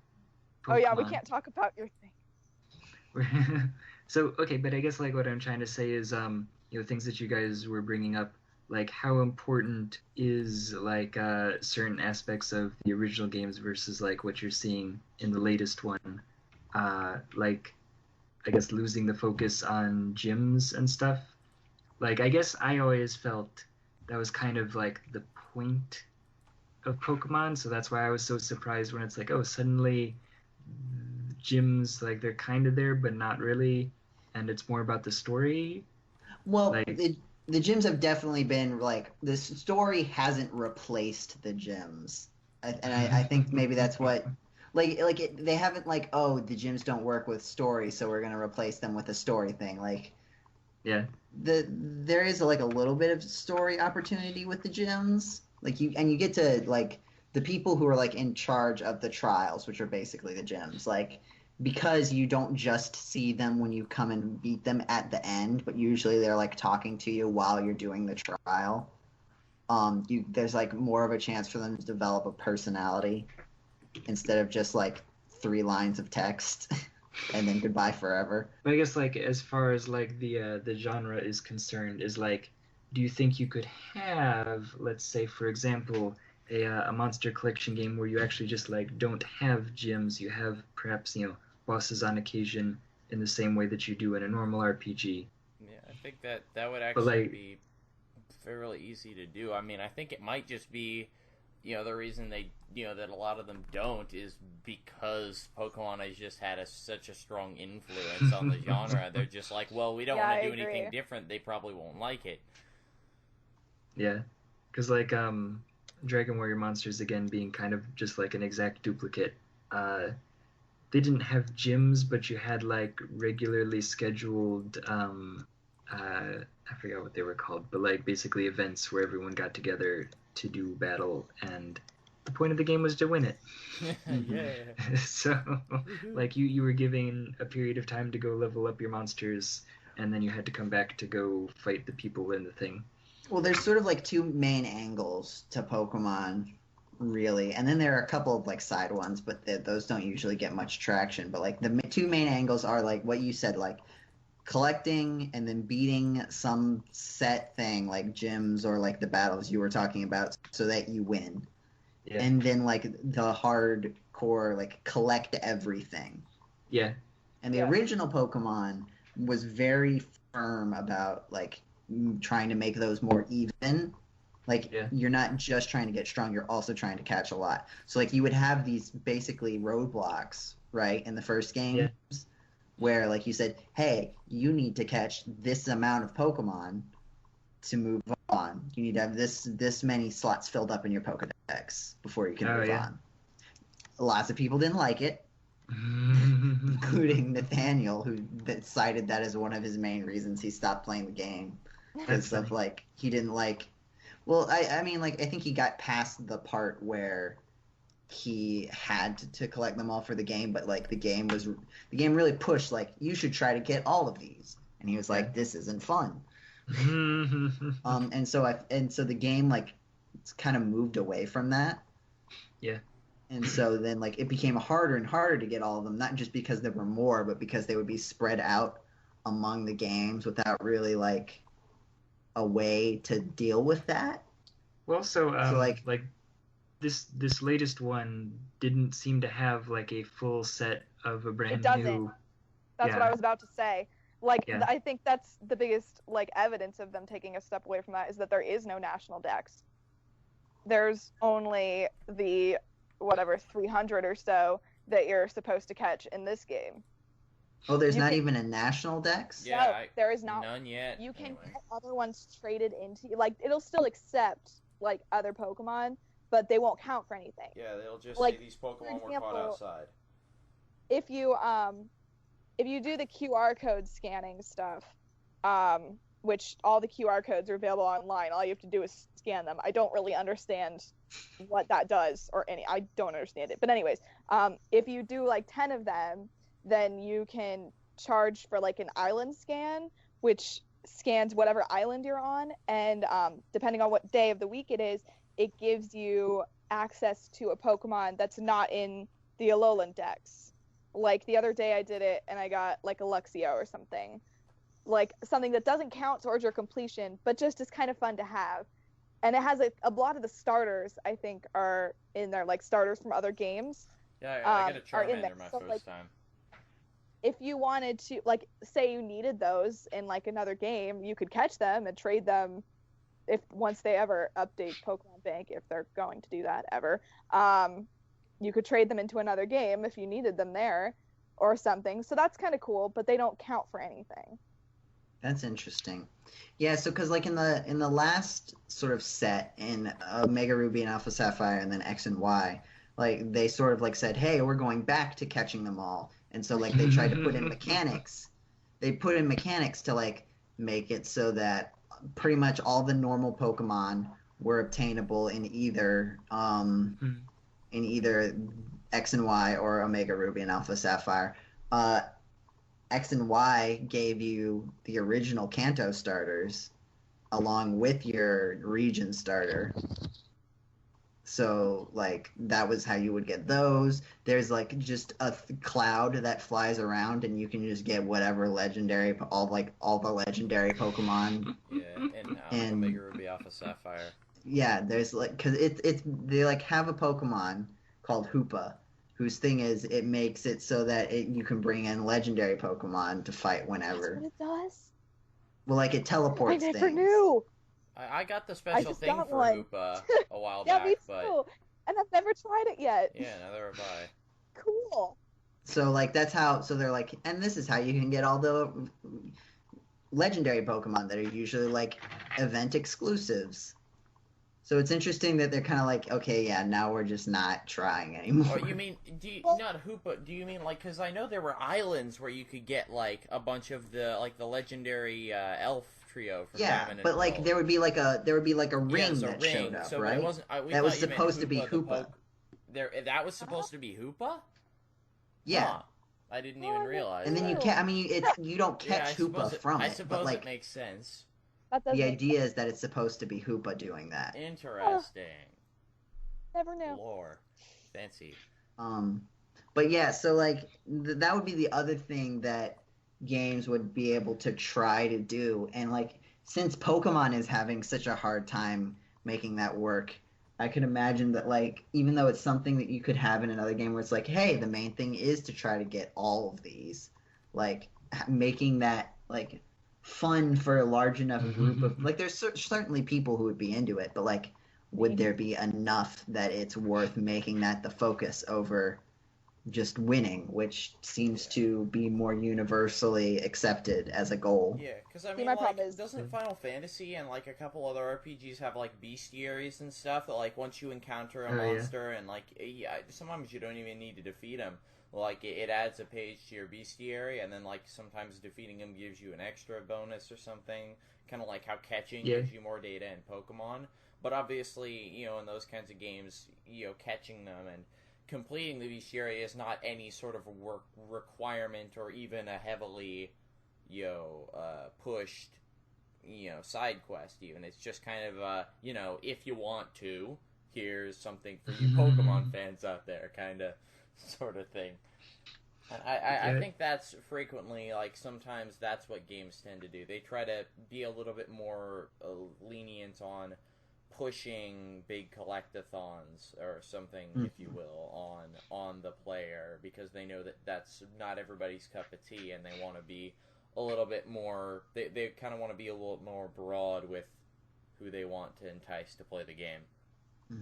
Pokemon. Oh yeah, we can't talk about your thing. So, okay, but I guess like what I'm trying to say is, things that you guys were bringing up, like how important is like certain aspects of the original games versus like what you're seeing in the latest one, like I guess losing the focus on gyms and stuff. Like, I guess I always felt that was kind of like the point of Pokemon, so that's why I was so surprised when it's like, oh, suddenly gyms, like, they're kind of there but not really, and it's more about the story. Well, like, the gyms have definitely been like, the story hasn't replaced the gyms, and I think maybe that's what they haven't like, oh, the gyms don't work with story, so we're gonna replace them with a story thing. Like, yeah, there is like a little bit of story opportunity with the gyms. Like, you get to like the people who are like in charge of the trials, which are basically the gyms, like because you don't just see them when you come and beat them at the end, but usually they're like talking to you while you're doing the trial. There's like more of a chance for them to develop a personality instead of just like 3 lines of text and then goodbye forever. But I guess like as far as like the genre is concerned, is like, do you think you could have, let's say for example, a monster collection game where you actually just like don't have gyms, you have perhaps, you know, bosses on occasion in the same way that you do in a normal RPG? Yeah, I think that would actually be fairly easy to do. I mean, I think it might just be, you know, the reason that a lot of them don't is because Pokemon has just had such a strong influence on the genre. They're just like, well, we don't want to do anything different. They probably won't like it. Yeah, because like Dragon Warrior Monsters, again, being kind of just like an exact duplicate. They didn't have gyms, but you had like regularly scheduled I forgot what they were called, but like basically events where everyone got together to do battle, and the point of the game was to win it. Yeah. So like you were given a period of time to go level up your monsters, and then you had to come back to go fight the people in the thing. Well, there's sort of like 2 main angles to Pokemon, really, and then there are a couple of like side ones, but those don't usually get much traction. But like the 2 main angles are like what you said, like collecting and then beating some set thing like gyms or like the battles you were talking about so that you win. Yeah. And then like the hardcore like collect everything. Yeah. And the original Pokemon was very firm about like trying to make those more even. Like you're not just trying to get strong, you're also trying to catch a lot. So like you would have these basically roadblocks, right, in the first games. Yeah. Where, like you said, hey, you need to catch this amount of Pokemon to move on. You need to have this many slots filled up in your Pokedex before you can move on. Lots of people didn't like it, including Nathaniel, who cited that as one of his main reasons he stopped playing the game. Because of, like, he didn't like... Well, I mean, like, I think he got past the part where he had to collect them all for the game, but like the game really pushed like you should try to get all of these, and he was like, this isn't fun. And so the game like kind of moved away from that. Yeah. And so then like it became harder and harder to get all of them, not just because there were more, but because they would be spread out among the games without really like a way to deal with that. Well, so like This latest one didn't seem to have like a full set of a brand new. That's what I was about to say. Like I think that's the biggest like evidence of them taking a step away from that is that there is no national dex. There's only the 300 or so that you're supposed to catch in this game. Oh, there's not even a national dex? Yeah, no, there is not. None yet. You can get other ones traded into like it'll still accept like other Pokemon, but they won't count for anything. Yeah, they'll just like, say these Pokemon were caught outside. If you do the QR code scanning stuff, which all the QR codes are available online, all you have to do is scan them. I don't really understand what that does I don't understand it. But anyways, if you do like 10 of them, then you can charge for like an island scan, which scans whatever island you're on, and depending on what day of the week it is, it gives you access to a Pokemon that's not in the Alolan Dex. Like the other day I did it and I got like a Luxio or something. Like something that doesn't count towards your completion, but just is kind of fun to have. And it has a lot of the starters, I think, are in there, like starters from other games. Yeah, I got a Charmander my first time. If you wanted to, like, say you needed those in like another game, you could catch them and trade them once they ever update Pokemon Bank, if they're going to do that ever. You could trade them into another game if you needed them there or something. So that's kind of cool, but they don't count for anything. That's interesting. Yeah, so because like in the last sort of set in Omega Ruby and Alpha Sapphire and then X and Y, like they sort of like said, hey, we're going back to catching them all. And so like they tried to put in mechanics. They put in mechanics to like make it so that pretty much all the normal Pokemon were obtainable in either X and Y or Omega Ruby and Alpha Sapphire. X and Y gave you the original Kanto starters along with your region starter. So, like, that was how you would get those. There's, like, just a cloud that flies around, and you can just get whatever legendary, all the legendary Pokemon. Yeah, and Omega Ruby Alpha Sapphire. Yeah, there's, like, because they, like, have a Pokemon called Hoopa, whose thing is it makes it so that you can bring in legendary Pokemon to fight whenever. That's what it does? Well, like, it teleports I never things. knew! I got the special thing for one. Hoopa a while Yeah, back, me too. but And I've never tried it yet. yeah, neither have I. Cool. So, like, that's how, so they're like, and this is how you can get all the legendary Pokemon that are usually, like, event exclusives. So it's interesting that they're kind of like, okay, yeah, now we're just not trying anymore. Oh, you mean, not Hoopa, do you mean, like, because I know there were islands where you could get, like, a bunch of the legendary elf trio from Diamond and but, like, Pearl. there would be like a ring a that ring. showed up, So, right? It wasn't, that was supposed to be Hoopa. That was supposed to be Hoopa? Yeah. Huh. I didn't even realize And then you don't catch Hoopa from it. I suppose but, like, it makes sense. The idea is that it's supposed to be Hoopa doing that. Interesting. Never knew. Lore. Fancy. But yeah, so, like, that would be the other thing that games would be able to try to do. And, like, since Pokemon is having such a hard time making that work, I could imagine that, like, even though it's something that you could have in another game where it's like, hey, the main thing is to try to get all of these, like, making that, like, fun for a large enough group of, like, there's certainly people who would be into it, but, like, would there be enough that it's worth making that the focus over just winning, which seems to be more universally accepted as a goal? Yeah, because I mean, doesn't Final Fantasy and, like, a couple other RPGs have, like, bestiaries and stuff that, like, once you encounter a monster and, like, sometimes you don't even need to defeat them. Like, it adds a page to your bestiary, and then, like, sometimes defeating them gives you an extra bonus or something. Kind of like how catching gives you more data in Pokemon. But obviously, you know, in those kinds of games, you know, catching them and completing the bestiary is not any sort of work requirement or even a heavily, pushed, side quest even. It's just kind of, if you want to, here's something for you Pokemon fans out there, kind of sort of thing. I think that's frequently, like, sometimes that's what games tend to do. They try to be a little bit more lenient on pushing big collectathons or something, if you will, on the player, because they know that that's not everybody's cup of tea, and they want to be a little bit more, they kind of want to be a little more broad with who they want to entice to play the game.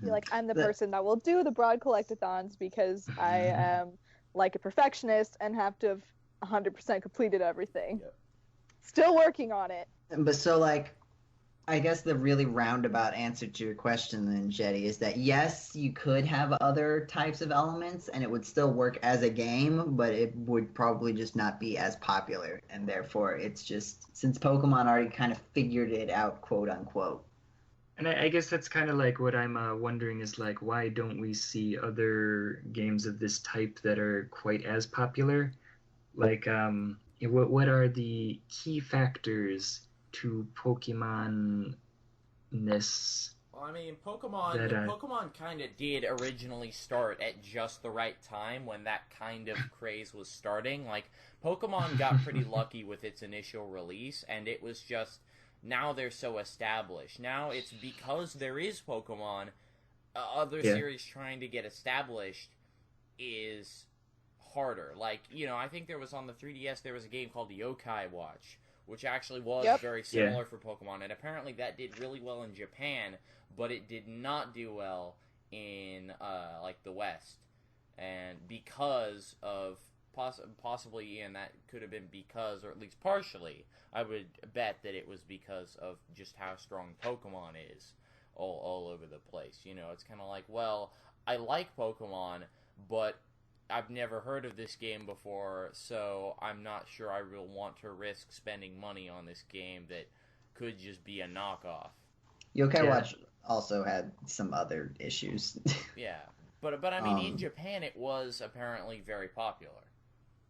You're like, I'm the person that will do the broad collectathons because I am like a perfectionist and have to have 100% completed everything. Yep. Still working on it. But so, like, I guess the really roundabout answer to your question then, Jeddy, is that yes, you could have other types of elements and it would still work as a game, but it would probably just not be as popular. And therefore, it's just, since Pokemon already kind of figured it out, quote unquote. And I guess that's kind of like what I'm wondering is, like, why don't we see other games of this type that are quite as popular? Like, what are the key factors to Pokemon-ness? Well, I mean, Pokemon kind of did originally start at just the right time when that kind of craze was starting. Like, Pokemon got pretty lucky with its initial release, and it was just, now they're so established. Now it's because there is Pokemon, other series trying to get established is harder. Like, I think there was on the 3DS, there was a game called Yokai Watch, which actually was very similar for Pokemon, and apparently that did really well in Japan, but it did not do well in, the West. And because of, possibly, and that could have been because, or at least partially, I would bet that it was because of just how strong Pokemon is all over the place. It's kind of like, well, I like Pokemon, but I've never heard of this game before, so I'm not sure I will want to risk spending money on this game that could just be a knockoff. Yokai Watch also had some other issues. Yeah, but I mean, in Japan, it was apparently very popular.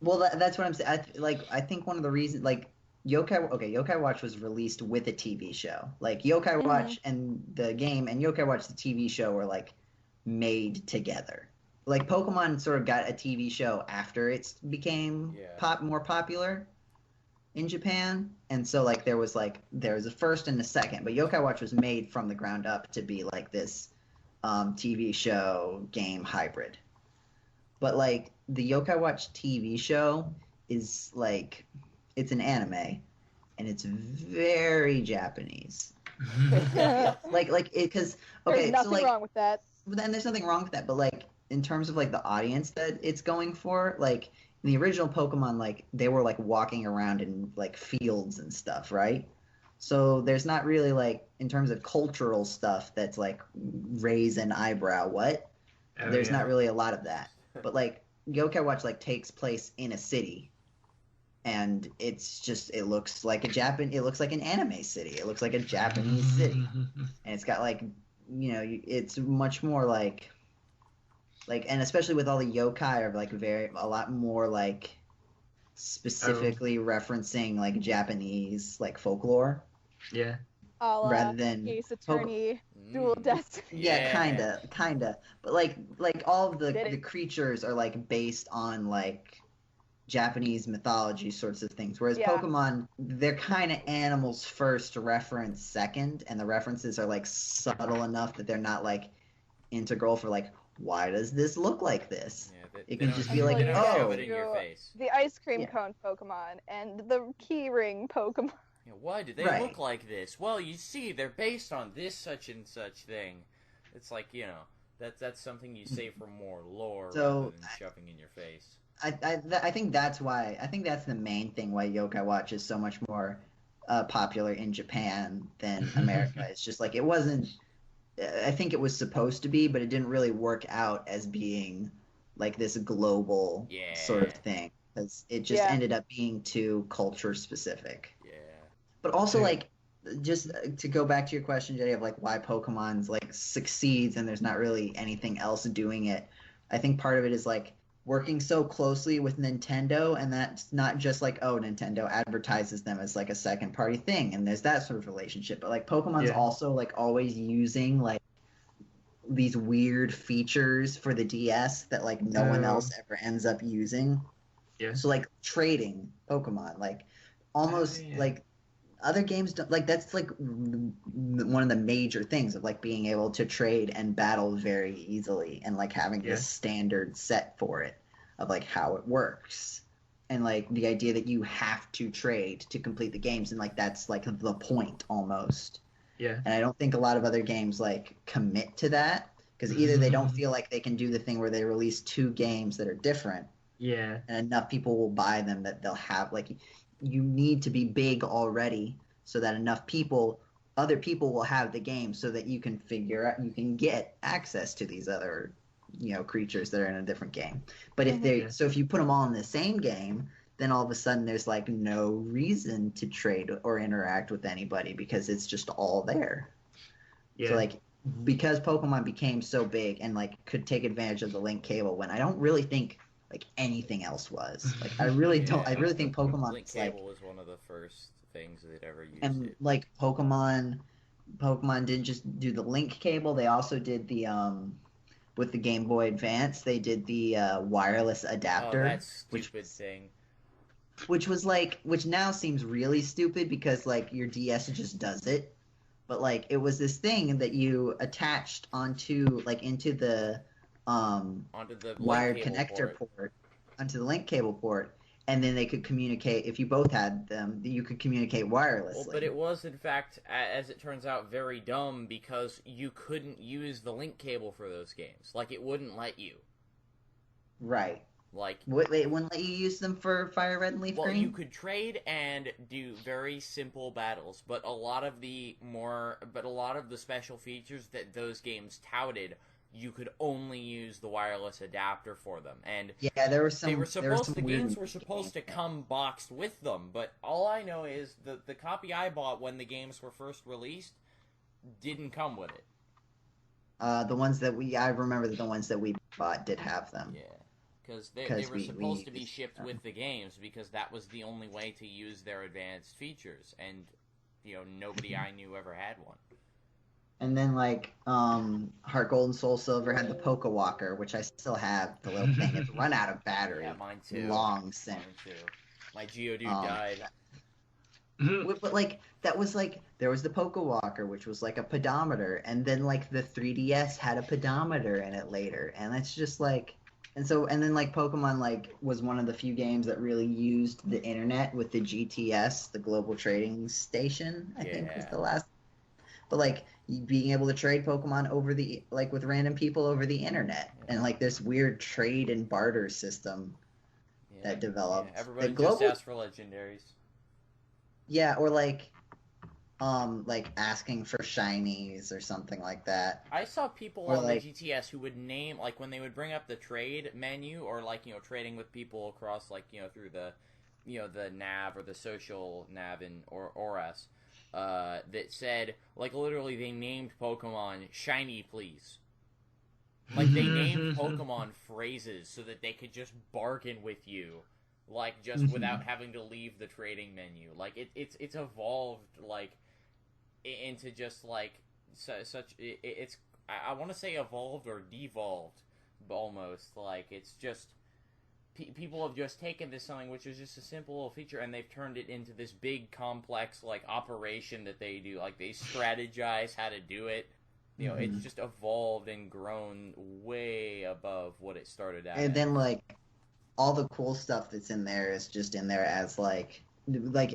Well, that's what I'm saying. I think one of the reasons, like, Yokai Watch was released with a TV show. Like, Yokai Watch and the game and Yokai Watch the TV show were, like, made together. Like, Pokemon sort of got a TV show after it became more popular in Japan. And so, like, there was a first and a second. But Yokai Watch was made from the ground up to be, like, this TV show game hybrid. But, like, the Yokai Watch TV show is, like, it's an anime, and it's very Japanese. Because there's nothing wrong with that. Then there's nothing wrong with that, but, like, in terms of, like, the audience that it's going for, like, in the original Pokemon, like, they were, like, walking around in, like, fields and stuff, right? So there's not really, like, in terms of cultural stuff that's, like, raise an eyebrow, what? There's not really a lot of that. But, like, Yokai Watch, like, takes place in a city. And it's just, it looks like an anime city. It looks like a Japanese city. And it's got, like, you know, it's much more like, and especially with all the yokai are, like, a lot more, like, specifically referencing, like, Japanese, like, folklore. Yeah. Rather than Ace Attorney, Dual Destiny. Yeah, kinda. But, like all of the creatures are, like, based on, like, Japanese mythology sorts of things. Whereas Pokemon, they're kind of animals first, reference second, and the references are, like, subtle enough that they're not, like, integral for, like, why does this look like this? Yeah, it can just be like, oh, it in your face. The ice cream cone Pokemon and the key ring Pokemon. Yeah, why do they look like this? Well, you see, they're based on this such and such thing. It's like, you know, that's something you say for more lore rather than shoving in your face. I think that's why. I think that's the main thing why Yokai Watch is so much more popular in Japan than America. It's just like it wasn't. I think it was supposed to be, but it didn't really work out as being like this global sort of thing because it just ended up being too culture specific. Yeah. But also, like, just to go back to your question, Jeddy, of like why Pokemon's like succeeds and there's not really anything else doing it. I think part of it is like working so closely with Nintendo, and that's not just like, oh, Nintendo advertises them as like a second party thing, and there's that sort of relationship. But like Pokemon's also like always using like these weird features for the DS that like no one else ever ends up using. Yeah. So like trading Pokemon, like almost like other games don't, like that's like one of the major things of like being able to trade and battle very easily and like having this standard set for it of like how it works and like the idea that you have to trade to complete the games and like that's like the point almost. Yeah. And I don't think a lot of other games like commit to that because either they don't feel like they can do the thing where they release two games that are different. Yeah. And enough people will buy them that they'll have like you need to be big already so that enough other people will have the game so that you can you can get access to these other, you know, creatures that are in a different game. But if you put them all in the same game, then all of a sudden there's like no reason to trade or interact with anybody because it's just all there. Yeah. So like because Pokemon became so big and like could take advantage of the link cable when I don't really think like anything else was. Like I really don't. I really think Pokemon link cable was one of the first things they'd ever used. And like Pokemon didn't just do the link cable. They also did the with the Game Boy Advance. They did the wireless adapter. Oh, that stupid thing. Which now seems really stupid because like your DS just does it. But like it was this thing that you attached into the wired connector port onto the link cable port, and then they could communicate. If you both had them, you could communicate wirelessly. Well, but it was, in fact, as it turns out, very dumb because you couldn't use the link cable for those games. Like, it wouldn't let you. Right. Like, it wouldn't let you use them for Fire Red and Leaf Green? Well, you could trade and do very simple battles, but a lot of the special features that those games touted, you could only use the wireless adapter for them. And yeah, the games were supposed to come boxed with them, but all I know is the copy I bought when the games were first released didn't come with it. The ones that I remember that the ones that we bought did have them. Yeah, because they were supposed to be shipped with the games because that was the only way to use their advanced features, and nobody I knew ever had one. And then Heart Gold and Soul Silver had the Poké Walker, which I still have. The little thing. It's run out of battery. Yeah, mine too. Long since. Mine too. My Geodude died. But that was there was the Poké Walker, which was like a pedometer, and then the 3DS had a pedometer in it later, and it's just then Pokemon was one of the few games that really used the internet with the GTS, the Global Trading Station, I think was the last. But being able to trade Pokemon over the with random people over the internet, and this weird trade and barter system that developed. Yeah, everybody just asked for legendaries. Yeah, or asking for shinies or something like that. I saw people on the GTS who would name when they would bring up the trade menu or trading with people across through the the nav or the social nav in ORAS that said literally they named Pokemon shiny please. They named Pokemon phrases so that they could just bargain with you. Just without having to leave the trading menu. It's evolved, into just, such... It's... I want to say evolved or devolved, almost. It's just... People have just taken this something which is just a simple little feature, and they've turned it into this big, complex, operation that they do. They strategize how to do it. It's just evolved and grown way above what it started out And then, all the cool stuff that's in there is just in there as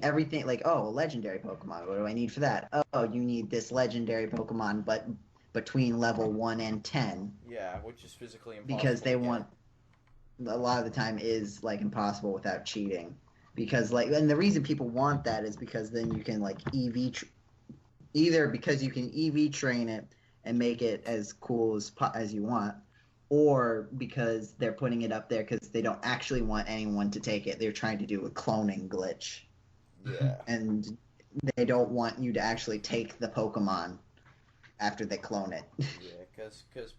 everything a legendary Pokemon. What do I need for that? Oh, you need this legendary Pokemon, but between level 1 and 10. Yeah, which is physically impossible. Because they want a lot of the time is impossible without cheating. Because and the reason people want that is because then you can either because you can EV train it and make it as cool as you want. Or because they're putting it up there because they don't actually want anyone to take it. They're trying to do a cloning glitch. Yeah. And they don't want you to actually take the Pokemon after they clone it. Yeah,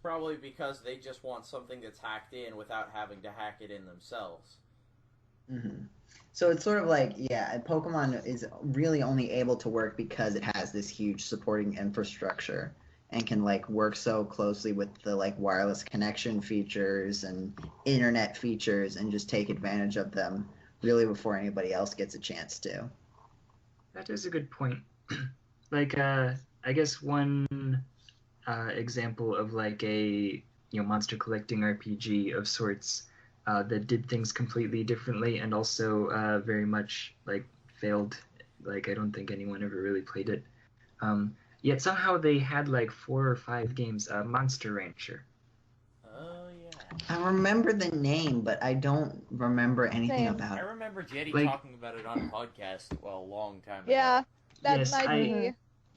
probably because they just want something that's hacked in without having to hack it in themselves. Mm-hmm. So it's sort of Pokemon is really only able to work because it has this huge supporting infrastructure. And can work so closely with the wireless connection features and internet features and just take advantage of them really before anybody else gets a chance to. That is a good point. I guess one example of a monster collecting RPG of sorts that did things completely differently and also very much failed. I don't think anyone ever really played it. Yet somehow they had 4 or 5 games. Monster Rancher. Oh yeah. I remember the name, but I don't remember anything about it. I remember Jeddy talking about it on a podcast a long time ago. Yeah, that Yes, might be.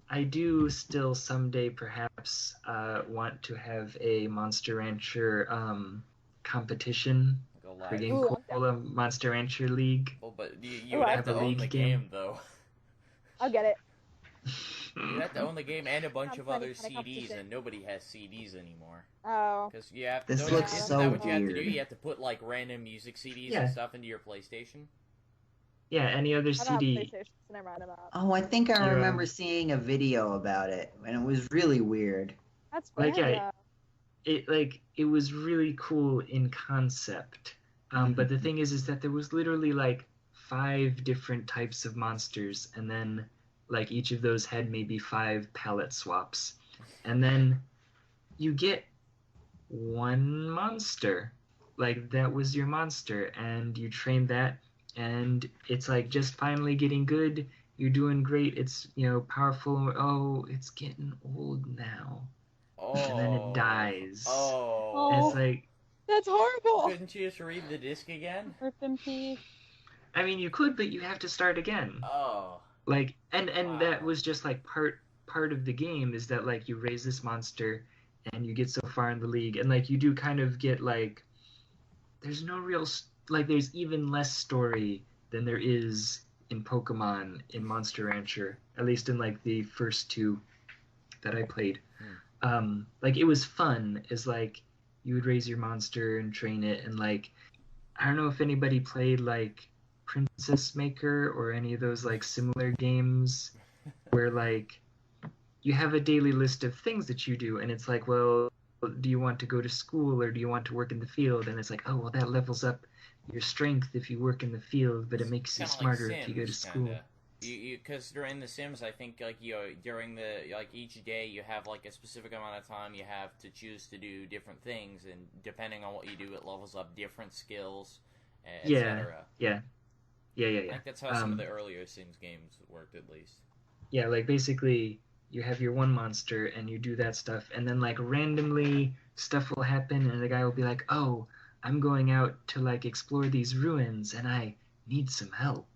I do still someday perhaps want to have a Monster Rancher competition for GameCola Monster Rancher League. Well, but you would have to own the game though. I'll get it. You have to own the game and a bunch of other CDs, and nobody has CDs anymore. Oh. Because you have this looks so that weird. You have to do? You have to put random music CDs and stuff into your PlayStation. Yeah, any other CD. Oh, I think I remember seeing a video about it, and it was really weird. That's weird. It was really cool in concept. But the thing is that there was literally 5 different types of monsters, and then each of those had maybe 5 palette swaps. And then you get one monster. That was your monster, and you train that, and it's just finally getting good. You're doing great. It's, powerful. Oh, it's getting old now. Oh. And then it dies. Oh. And it's that's horrible. Couldn't you just read the disc again? Rip in peace. I mean, you could, but you have to start again. Oh. And wow. That was just part of the game is that you raise this monster and you get so far in the league and you do kind of get there's no real there's even less story than there is in Pokemon in Monster Rancher, at least in the first 2 that I played. like it was fun. Is like you would raise your monster and train it, and like I don't know if anybody played like Princess Maker or any of those like similar games where like you have a daily list of things that you do, and it's like, well, do you want to go to school or do you want to work in the field? And it's like, oh, well, that levels up your strength if you work in the field, but it makes you smarter like Sims, if you go to school. Kinda. Because during The Sims, I think like during the like each day you have like a specific amount of time you have to choose to do different things, and depending on what you do, it levels up different skills, etc. Yeah. I think that's how some of the earlier Sims games worked, at least. Yeah, like basically you have your one monster and you do that stuff, and then like randomly stuff will happen, and the guy will be like, "Oh, I'm going out to like explore these ruins, and I need some help."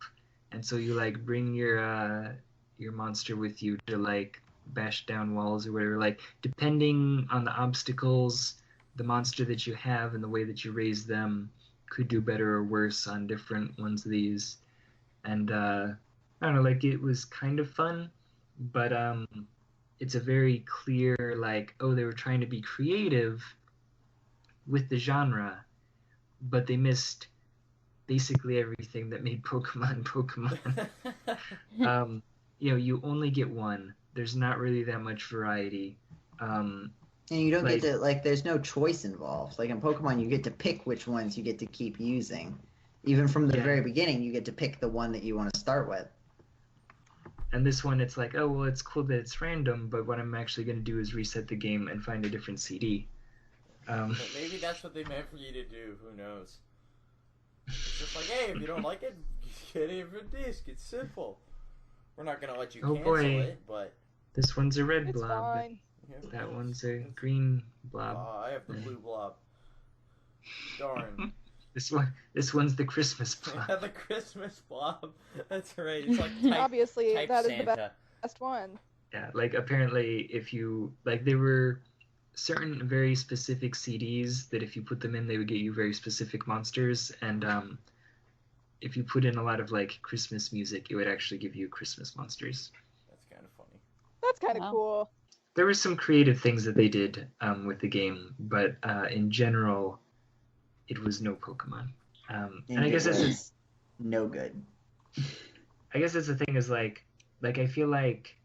And so you like bring your monster with you to like bash down walls or whatever. Like depending on the obstacles, the monster that you have and the way that you raise them could do better or worse on different ones of these. And I don't know, like it was kind of fun, but it's a very clear like, oh, they were trying to be creative with the genre, but they missed basically everything that made Pokemon. You know, you only get one. There's not really that much variety. And you don't like, get to, like, there's no choice involved. Like in Pokemon, you get to pick which ones you get to keep using. Even from the very beginning, you get to pick the one that you want to start with. And this one, it's like, oh, well, it's cool that it's random, but what I'm actually going to do is reset the game and find a different CD. But maybe that's what they meant for you to do. Who knows? It's just like, hey, if you don't like it, get a different disc. It's simple. We're not gonna let you cancel it, but this one's a red It's blob. fine. That one's a green blob. I have the blue blob. Darn. This one's the Christmas blob. The Christmas blob. That's right. It's like Obviously, type that is Santa. the best one. Yeah, like apparently if you like, there were certain very specific CDs that if you put them in, they would get you very specific monsters, and if you put in a lot of like Christmas music, it would actually give you Christmas monsters. That's kind of funny. That's kind of cool. There were some creative things that they did with the game, but in general, it was no Pokemon. And I guess it's no good. I guess that's the thing is like I feel like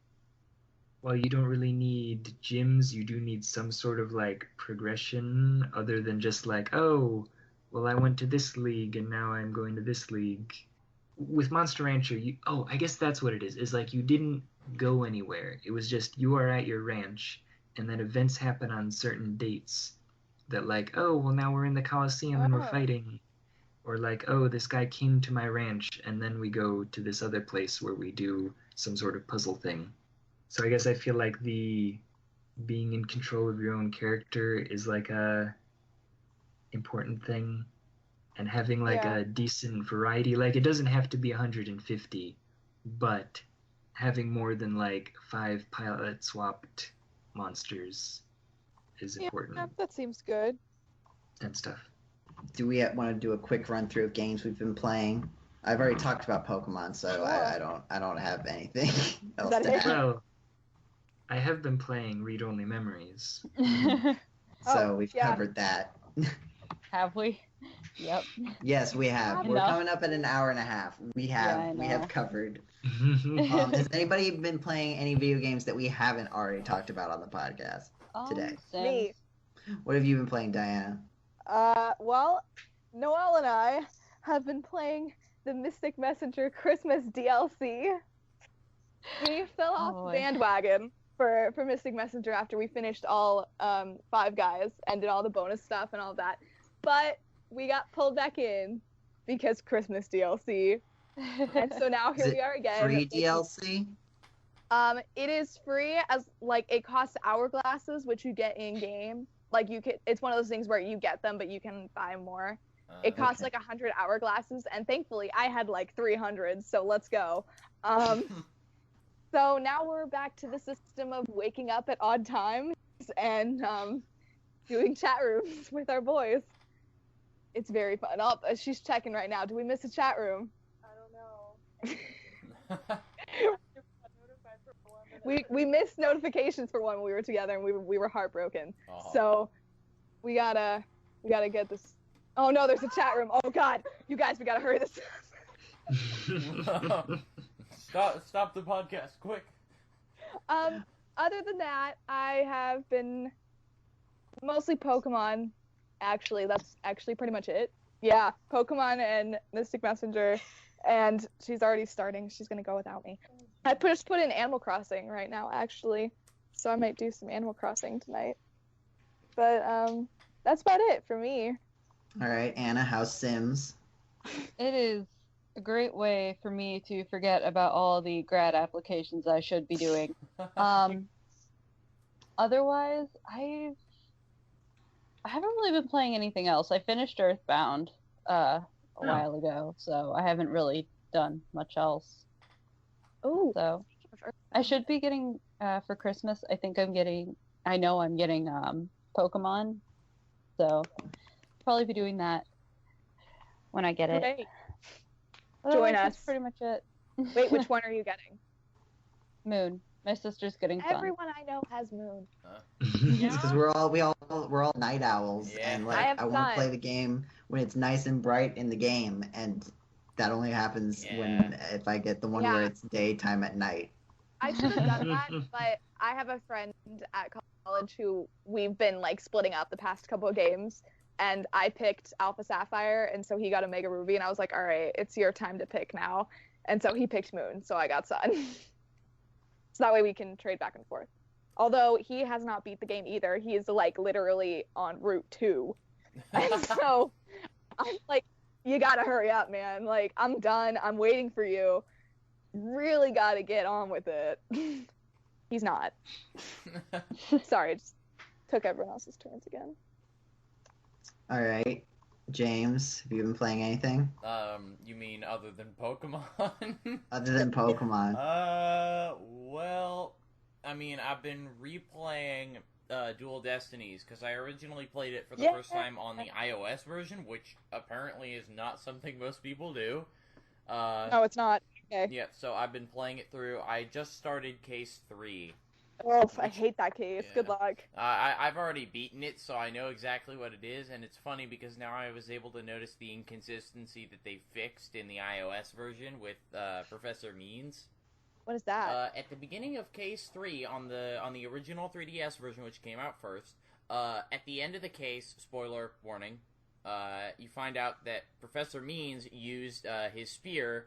while you don't really need gyms, you do need some sort of like progression other than just like, oh, well, I went to this league and now I'm going to this league. With Monster Rancher, I guess that's what it is. Is like you didn't go anywhere. It was just you are at your ranch, and then events happen on certain dates that like, oh, well, now we're in the Coliseum and we're fighting. Or like, oh, this guy came to my ranch, and then we go to this other place where we do some sort of puzzle thing. So I guess I feel like the being in control of your own character is like a important thing, and having like a decent variety. Like it doesn't have to be 150, but having more than like 5 pilot swapped monsters is important. Yeah, that seems good. And stuff. Do we want to do a quick run through of games we've been playing? I've already talked about Pokemon, so I don't have anything else to add. Well, I have been playing Read Only Memories. So we've covered that. Have we? Yep. Yes, we have. We're coming up at an hour and a half. We have covered. Has anybody been playing any video games that we haven't already talked about on the podcast today? Me. What have you been playing, Diana? Well, Noelle and I have been playing the Mystic Messenger Christmas DLC. We fell off the bandwagon for Mystic Messenger after we finished all 5 guys and did all the bonus stuff and all that. But we got pulled back in because Christmas DLC. And so now here we are again. Free DLC? It is free as like it costs hourglasses, which you get in game. Like you can, it's one of those things where you get them, but you can buy more. It costs like 100 hourglasses, and thankfully I had like 300, so let's go. So now we're back to the system of waking up at odd times and doing chat rooms with our boys. It's very fun. Oh, she's checking right now. Do we miss a chat room? I don't know. we missed notifications for one when we were together, and we were heartbroken. Aw. So we gotta get this. Oh no, there's a chat room. Oh god, you guys, we gotta hurry this. Stop the podcast, quick. Other than that, I have been mostly Pokemon. Actually, that's actually pretty much it. Yeah, Pokemon and Mystic Messenger, and she's already starting. She's gonna go without me. I just put in Animal Crossing right now, actually, so I might do some Animal Crossing tonight. But that's about it for me. All right, Anna, how's Sims? It is a great way for me to forget about all the grad applications I should be doing. Otherwise, I haven't really been playing anything else. I finished Earthbound a while ago, so I haven't really done much else. Oh, So I should be getting for Christmas. I know I'm getting Pokemon, so probably be doing that when I get it. great. Otherwise, Join us. That's pretty much it. Wait, which one are you getting? Moon. My sister's getting Sun. Everyone I know has Moon. Because we're all night owls, Yeah. and I like have I want Sun. to play the game when it's nice and bright in the game, and that only happens if I get the one where Yeah. it's daytime at night. I should have done that, but I have a friend at college who we've been like splitting up the past couple of games, and I picked Alpha Sapphire, and so he got Omega Ruby, and I was like, all right, it's your time to pick now, and so he picked Moon, so I got Sun. So that way we can trade back and forth. Although he has not beat the game either, he is like literally on Route 2, and so I'm like, you gotta hurry up, man. Like, I'm done. I'm waiting for you. Really gotta get on with it. He's not. Sorry, just took everyone else's turns again. All right, James, have you been playing anything You mean other than Pokemon? other than Pokemon? Well, I mean, I've been replaying Dual Destinies because I originally played it for the first time on the iOS version, which apparently is not something most people do. No, it's not. Okay. Yeah, so I've been playing it through. I just started Case 3. Oh, I hate that case. Yeah. Good luck. I've already beaten it, so I know exactly what it is, and it's funny because now I was able to notice the inconsistency that they fixed in the iOS version with Professor Means. What is that? At the beginning of Case 3 on the original 3DS version, which came out first, at the end of the case, spoiler warning, you find out that Professor Means used his spear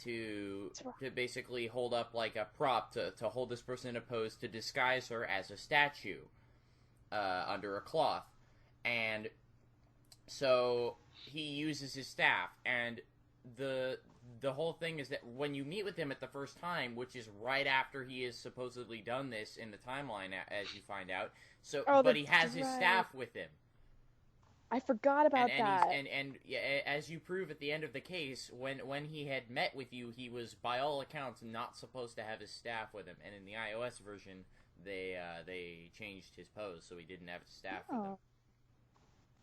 to basically hold up like a prop to hold this person in a pose to disguise her as a statue under a cloth. And so he uses his staff, and the whole thing is that when you meet with him at the first time, which is right after he has supposedly done this in the timeline, as you find out, but he has his staff with him. I forgot about that. And as you prove at the end of the case, when he had met with you, he was, by all accounts, not supposed to have his staff with him. And in the iOS version, they changed his pose, so he didn't have his staff with him.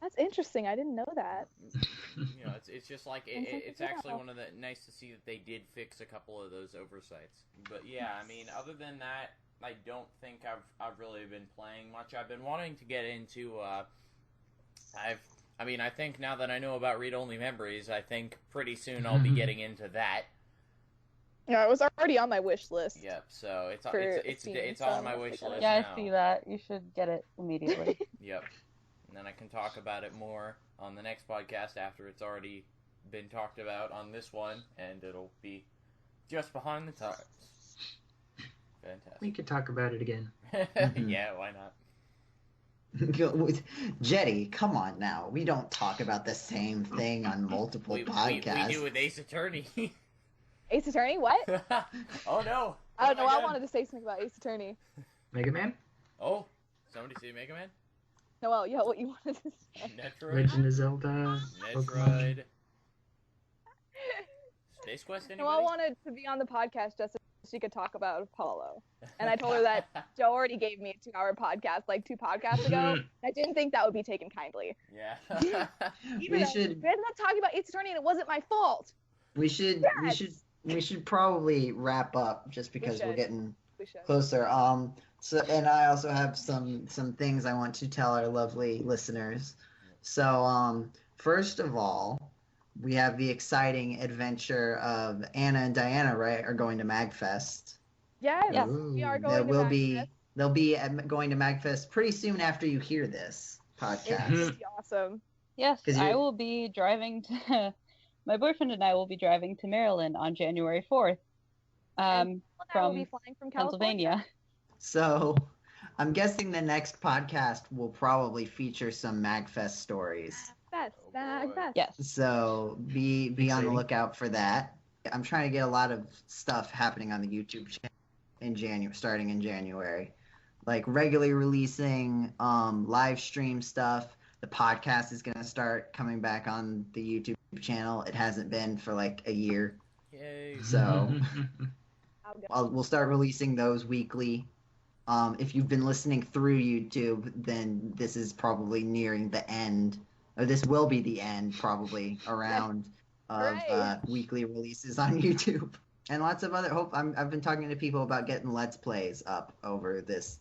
That's interesting. I didn't know that. You know, it's just like it's actually one of the nice to see that they did fix a couple of those oversights. But yeah, I mean, other than that, I don't think I've really been playing much. I've been wanting to get into. I think now that I know about read-only memories, I think pretty soon I'll be getting into that. No, it was already on my wish list. Yep. So it's Steam, on my wish list. Yeah, now. I see that. You should get it immediately. Yep. And then I can talk about it more on the next podcast after it's already been talked about on this one, and it'll be just behind the times. Fantastic. We could talk about it again. Yeah, why not? Jeddy, come on now. We don't talk about the same thing on multiple podcasts. We do with Ace Attorney. Ace Attorney? What? Oh no! Oh no, I wanted to say something about Ace Attorney. Mega Man? Oh, somebody say Mega Man? Noel, yeah, what you wanted to say? Metroid. Legend of Zelda? Metroid. Space Quest, anybody? Noel wanted to be on the podcast just so she could talk about Apollo. And I told her that Joe already gave me a 2-hour podcast like 2 podcasts ago. And I didn't think that would be taken kindly. Yeah. We ended up talking about Ace Attorney and it wasn't my fault. We should probably wrap up just because we're getting We should. closer. So, and I also have some things I want to tell our lovely listeners. So, first of all, we have the exciting adventure of Anna and Diana, right, are going to MagFest. Yes, Yes. we are Ooh, going to MagFest. they'll be going to MagFest pretty soon after you hear this It's podcast. gonna be awesome. Yes, 'Cause I you're- will be driving to. My boyfriend and I will be driving to Maryland on January 4th. And I will be From flying from California. Pennsylvania. So, I'm guessing the next podcast will probably feature some MagFest stories. Magfest, Oh, boy. Magfest. Yes. So be on the Exciting. lookout for that. I'm trying to get a lot of stuff happening on the YouTube channel in January, starting in January, like regularly releasing live stream stuff. The podcast is gonna start coming back on the YouTube channel. It hasn't been for like a year, Yay. so I'll go. we'll start releasing those weekly. If you've been listening through YouTube, then this is probably nearing the end, or this will be the end probably around of Hooray. weekly releases on YouTube. And lots of other I've been talking to people about getting Let's Plays up over this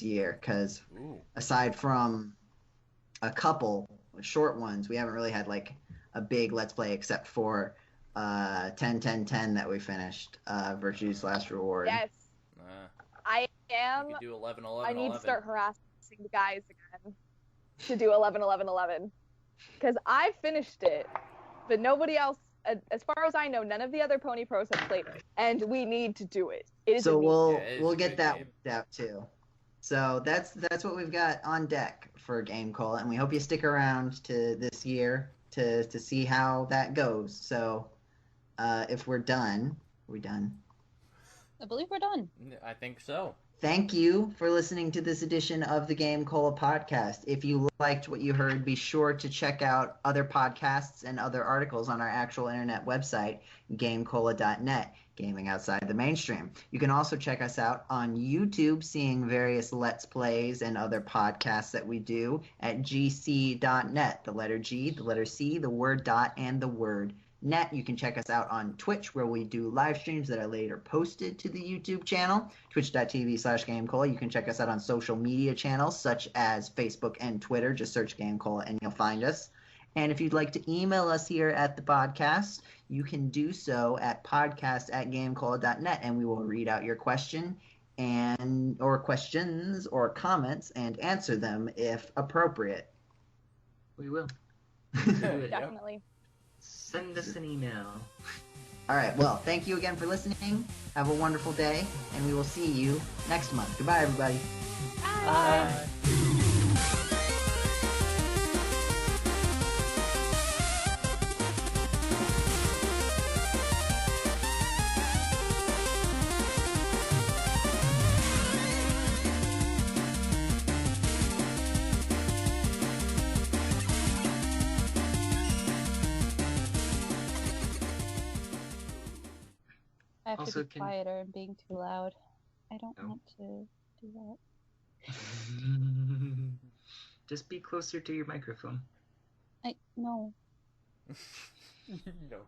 year, because Ooh. aside from a couple short ones, we haven't really had like a big Let's Play except for 10-10-10 that we finished, Virtue's Last Reward. Yes, I You am. could do 11, I 11, need 11. to start harassing the guys again to do 11, 11, 11. Because I finished it, but nobody else, as far as I know, none of the other Pony Pros have played it. And we need to do it. It is So amazing. Yeah, it is we'll a get good that game. worked out too. So that's what we've got on deck for GameCola, and we hope you stick around to this year to see how that goes. So if we're done, are we done? I believe we're done. I think so. Thank you for listening to this edition of the GameCola podcast. If you liked what you heard, be sure to check out other podcasts and other articles on our actual internet website, GameCola.net, gaming outside the mainstream. You can also check us out on YouTube, seeing various Let's Plays and other podcasts that we do at gc.net. The letter G, the letter C, the word dot, and the word net. You can check us out on Twitch, where we do live streams that are later posted to the YouTube channel, twitch.tv/GameCola. You can check us out on social media channels such as Facebook and Twitter. Just search GameCola and you'll find us. And if you'd like to email us here at the podcast, you can do so at podcast@gamecola.net, and we will read out your question or questions or comments and answer them if appropriate. We will. Yep. Definitely. Send us an email. All right, well, thank you again for listening. Have a wonderful day, and we will see you next month. Goodbye, everybody. Bye. I have Also, to be can- quieter and being too loud. I don't Oh. want to do that. Just be closer to your microphone. No. No.